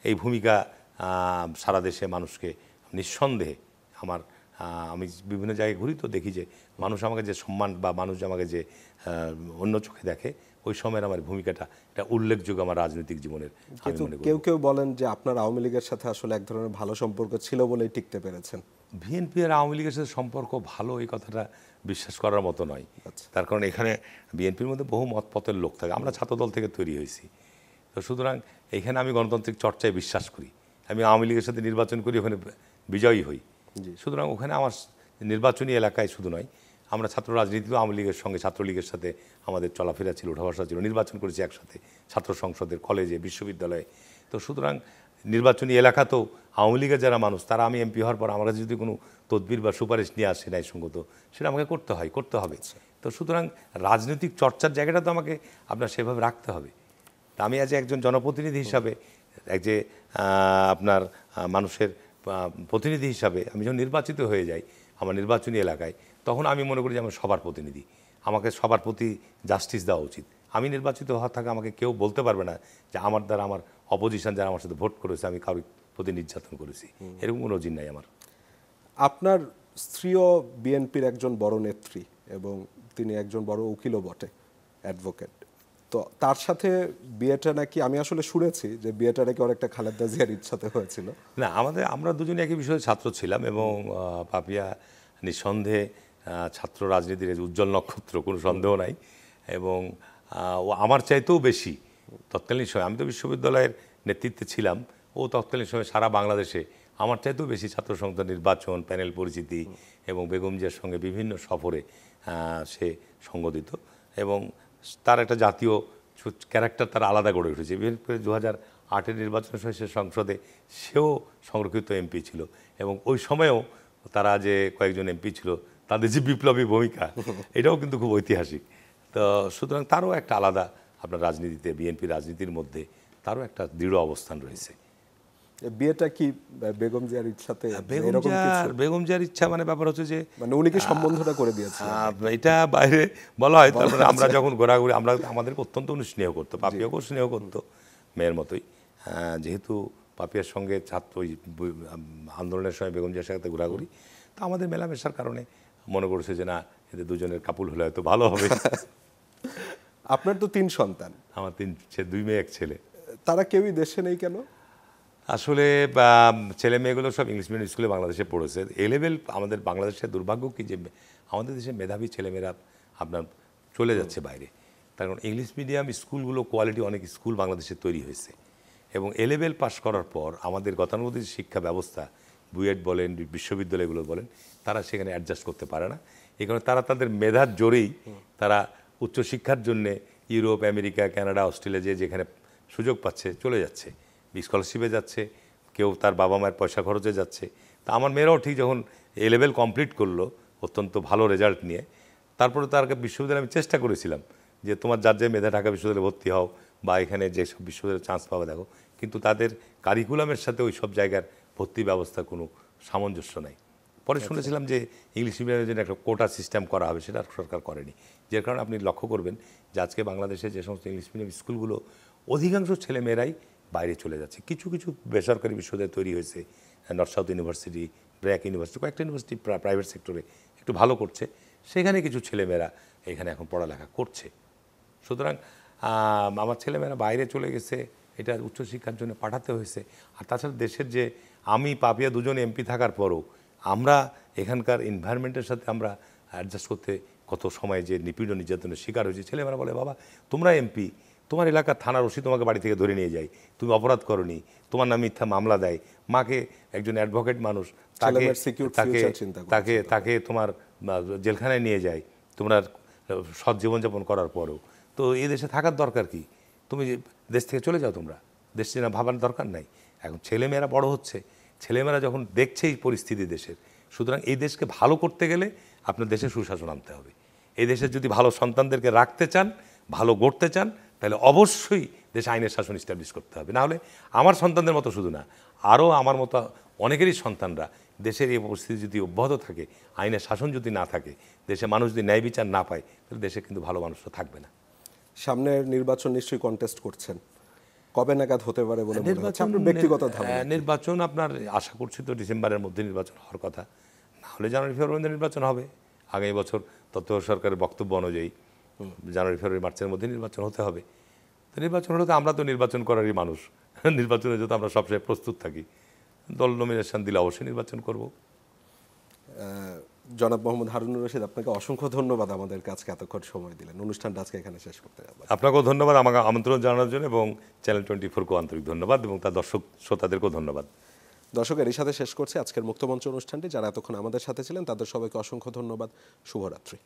এই ভূমিকা সারা দেশে মানুষকে নিঃসন্দেহে আমি বিভিন্ন জায়গায় ঘুরি তো দেখি যে মানুষ আমাকে যে সম্মান বা মানুষ আমাকে যে অন্য চোখে দেখে, ওই সময়ের আমার ভূমিকাটা এটা উল্লেখযোগ্য আমার রাজনৈতিক জীবনের।
কিন্তু কেউ কেউ বলেন যে আপনার আওয়ামী লীগের সাথে আসলে এক ধরনের ভালো সম্পর্ক ছিল বলেই টিকতে পেরেছেন।
বিএনপি আর আওয়ামী লীগের সাথে সম্পর্ক ভালো, এই কথাটা বিশ্বাস করার মতো নয়। তার কারণ এখানে বিএনপির মধ্যে বহু মতপথের লোক থাকে, আমরা ছাত্রদল থেকে তৈরি হয়েছি। তো সুতরাং এখানে আমি গণতান্ত্রিক চর্চায় বিশ্বাস করি, আমি আওয়ামী লীগের সাথে নির্বাচন করি, ওখানে বিজয়ী হই। সুতরাং ওখানে আমার নির্বাচনী এলাকায় শুধু নয়, আমরা ছাত্র রাজনীতিও আওয়ামী লীগের সঙ্গে, ছাত্রলীগের সাথে আমাদের চলাফেরা ছিল, ওঠা বসা ছিল, নির্বাচন করেছি একসাথে ছাত্র সংসদের, কলেজে, বিশ্ববিদ্যালয়ে। তো সুতরাং নির্বাচনী এলাকাতেও আওয়ামী লীগের যারা মানুষ, তারা আমি এমপি হওয়ার পর আমার কাছে যদি কোনো তদবির বা সুপারিশ নিয়ে আসে ন্যায়সঙ্গত, সেটা আমাকে করতে হবে। তো সুতরাং রাজনৈতিক চর্চার জায়গাটা তো আমাকে আপনার সেভাবে রাখতে হবে। তা আমি আজ একজন জনপ্রতিনিধি হিসাবে, যে আপনার মানুষের প্রতিনিধি হিসাবে আমি যখন নির্বাচিত হয়ে যাই আমার নির্বাচনী এলাকায়, তখন আমি মনে করি যে আমি সবার প্রতিনিধি, আমাকে সবার প্রতি জাস্টিস দেওয়া উচিত। আমি নির্বাচিত হওয়া থাকে আমাকে কেউ বলতে পারবে না যে আমার দ্বারা আমার অপোজিশন যারা আমার সাথে ভোট করেছে আমি কারোর প্রতি নির্যাতন করেছি, এরকম কোনো জিন নাই আমার।
আপনার স্ত্রীও বিএনপির একজন বড় নেত্রী এবং তিনি একজন বড় উকিলও বটে, অ্যাডভোকেট। তো তার সাথে বিয়েটা নাকি, আমি আসলে শুনেছি যে বিয়েটা নাকি অনেকটা খালেদা জিয়ার ইচ্ছাতে হয়েছিল।
না, আমরা দুজনে একই বিষয়ে ছাত্র ছিলাম, এবং পাপিয়া নিঃসন্দেহে ছাত্র রাজনীতির উজ্জ্বল নক্ষত্র, কোনো সন্দেহ নাই। এবং ও আমার চাইতেও বেশি তৎকালীন সময়, আমি তো বিশ্ববিদ্যালয়ের নেতৃত্বে ছিলাম, ও তৎকালীন সময় সারা বাংলাদেশে আমার চাইতেও বেশি ছাত্র সংসদ নির্বাচন, প্যানেল পরিচিতি এবং বেগম জিয়ার সঙ্গে বিভিন্ন সফরে সে সঙ্গ দিত, এবং তার একটা জাতীয় ক্যারেক্টার তার আলাদা গড়ে উঠেছে। বিশেষ করে 2008-এর নির্বাচনের সময় সে সংসদে সেও সংরক্ষিত এমপি ছিল, এবং ওই সময়েও তারা যে কয়েকজন এমপি ছিল তাদের যে বিপ্লবী ভূমিকা, এটাও কিন্তু খুব ঐতিহাসিক। তো সুতরাং তারও একটা আলাদা আপনার রাজনীতিতে, বিএনপি রাজনীতির মধ্যে তারও একটা দৃঢ় অবস্থান রয়েছে।
বিয়েটা কি বেগম জিয়ার ইচ্ছাতে?
বেগম জিয়ার ইচ্ছা মানে ব্যাপার হচ্ছে যে
মানে উনি কি সম্বন্ধটা করে দিয়েছেন?
এটা বাইরে বলা হয়। তারপরে আমরা যখন ঘোরাঘুরি, আমাদেরকে অত্যন্ত স্নেহ করতো, পাপিয়াকেও স্নেহ করতো মেয়ের মতোই। যেহেতু পাপিয়ার সঙ্গে ছাত্র আন্দোলনের সময় বেগম জিয়ার সাথে ঘোরাঘুরি, তা আমাদের মেলামেশার কারণে মনে করছে যে না, এদের দুজনের কাপুল হলে হয়তো ভালো হবে।
আপনার তো 3 সন্তান।
আমার 2 মেয়ে 1 ছেলে।
তারা কেউই দেশে নেই কেন?
আসলে ছেলে মেয়েগুলো সব ইংলিশ মিডিয়াম স্কুলে বাংলাদেশে পড়েছে। এ-লেভেল আমাদের বাংলাদেশের দুর্ভাগ্য কি যে আমাদের দেশে মেধাবী ছেলেমেয়েরা আপনার চলে যাচ্ছে বাইরে, তার কারণ ইংলিশ মিডিয়াম স্কুলগুলো কোয়ালিটি অনেক স্কুল বাংলাদেশে তৈরি হয়েছে, এবং এ-লেভেল পাস করার পর আমাদের গতানুগতিক শিক্ষা ব্যবস্থা, বুয়েট বলেন, বিশ্ববিদ্যালয়গুলো বলেন, তারা সেখানে অ্যাডজাস্ট করতে পারে না। এই কারণে তারা তাদের মেধার জোরেই তারা উচ্চশিক্ষার জন্যে ইউরোপ, আমেরিকা, কানাডা, অস্ট্রেলিয়া যেখানে সুযোগ পাচ্ছে চলে যাচ্ছে, স্কলারশিপে যাচ্ছে, কেউ তার বাবা মায়ের পয়সা খরচে যাচ্ছে। তা আমার মেয়েরাও ঠিক যখন এ লেভেল কমপ্লিট করলো অত্যন্ত ভালো রেজাল্ট নিয়ে, তারপরে তারকে বিশ্ববিদ্যালয়ে আমি চেষ্টা করেছিলাম যে তোমার যার যে মেধা ঢাকা বিশ্ববিদ্যালয়ে ভর্তি হও বা এখানে যেসব বিশ্ববিদ্যালয়ে চান্স পাবে দেখো, কিন্তু তাদের কারিকুলামের সাথে ওই সব জায়গার ভর্তি ব্যবস্থা কোনো সামঞ্জস্য নাই। পরে শুনেছিলাম যে ইংলিশ মিডিয়ামের জন্য একটা কোটা সিস্টেম করা হবে, সেটা সরকার করেনি। যার কারণে আপনি লক্ষ্য করবেন যে আজকে বাংলাদেশে যে সমস্ত ইংলিশ মিডিয়াম স্কুলগুলো অধিকাংশ ছেলেমেয়েরাই বাইরে চলে যাচ্ছে। কিছু কিছু বেসরকারি বিশ্ববিদ্যালয় তৈরি হয়েছে, north south university, BRAC university, কয়েকটা ইউনিভার্সিটি প্রাইভেট সেক্টরে একটু ভালো করছে, সেখানে কিছু ছেলেমেয়েরা এখানে এখন পড়ালেখা করছে। সুতরাং আমার ছেলেমেয়েরা বাইরে চলে গেছে, এটা উচ্চশিক্ষার জন্য পাঠাতে হয়েছে। আর তাছাড়া দেশের যে আমি পাপিয়া দুজন এমপি থাকার পরও আমরা এখানকার এনভায়রনমেন্টের সাথে আমরা অ্যাডজাস্ট করতে কত সময় যে নিপীড়ন নির্যাতনের শিকার হয়েছে। ছেলেমেয়েরা বলে, বাবা তোমরা এমপি, তোমার এলাকার থানার ওসি তোমাকে বাড়ি থেকে ধরে নিয়ে যায়, তুমি অপরাধ করনি, তোমার নামে মিথ্যা মামলা দেয়, মাকে একজন অ্যাডভোকেট মানুষ তাকে তোমার জেলখানায় নিয়ে যায় তোমরা সৎ জীবনযাপন করার পরেও। তো এই দেশে থাকার দরকার কি? তুমি দেশ থেকে চলে যাও, তোমরা দেশ নিয়ে ভাবার দরকার নাই। এখন ছেলেমেয়েরা বড় হচ্ছে, ছেলেমেয়েরা যখন দেখছে এই পরিস্থিতি দেশের, সুতরাং এই দেশকে ভালো করতে গেলে আপনার দেশে সুশাসন আনতে হবে। এই দেশের যদি ভালো সন্তানদেরকে রাখতে চান, ভালো গড়তে চান, তাহলে অবশ্যই দেশে আইনের শাসন এস্টাবলিশ করতে হবে। নাহলে আমার সন্তানদের মতো শুধু না, আরও আমার মতো অনেকেরই সন্তানরা দেশের এই পরিস্থিতি যদি অব্যাহত থাকে, আইনের শাসন যদি না থাকে, দেশে মানুষ যদি ন্যায় বিচার না পায়, তাহলে দেশে কিন্তু ভালো মানুষরা থাকবে না।
সামনের নির্বাচন নিশ্চয়ই কন্টেস্ট করছেন, কবে নাগাদ হতে পারে বলে মনে হচ্ছে আপনার ব্যক্তিগত ধারণা?
নির্বাচন আপনার আশা করছি তো ডিসেম্বরের মধ্যে নির্বাচন হওয়ার কথা, না হলে জানুয়ারি ফেব্রুয়ারিতে নির্বাচন হবে। আগামী বছর তত্ত্বাবধায়ক সরকারের বক্তব্য অনুযায়ী জানুয়ারি ফেব্রুয়ারি মার্চের মধ্যে নির্বাচন হতে হবে। তো নির্বাচন হলে তো আমরা তো নির্বাচন করারই মানুষ, নির্বাচনে যদি আমরা সবসময় প্রস্তুত থাকি, দল নমিনেশন দিলে অবশ্যই নির্বাচন করব।
জনাব মোহাম্মদ হারুনুর রশিদ, আপনাকে অসংখ্য ধন্যবাদ আমাদের কাছে এতক্ষণ সময় দিলেন। অনুষ্ঠানটা আজকে এখানে শেষ করতে যাব।
আপনাকেও ধন্যবাদ আমাকে আমন্ত্রণ জানানোর জন্য, এবং চ্যানেল 24কেও আন্তরিক ধন্যবাদ, এবং তার দর্শক শ্রোতাদেরকেও ধন্যবাদ।
দর্শক, এরই সাথে শেষ করছে আজকের মুক্তমঞ্চ অনুষ্ঠানটি। যারা এতক্ষণ আমাদের সাথে ছিলেন তাদের সবাইকে অসংখ্য ধন্যবাদ। শুভরাত্রি।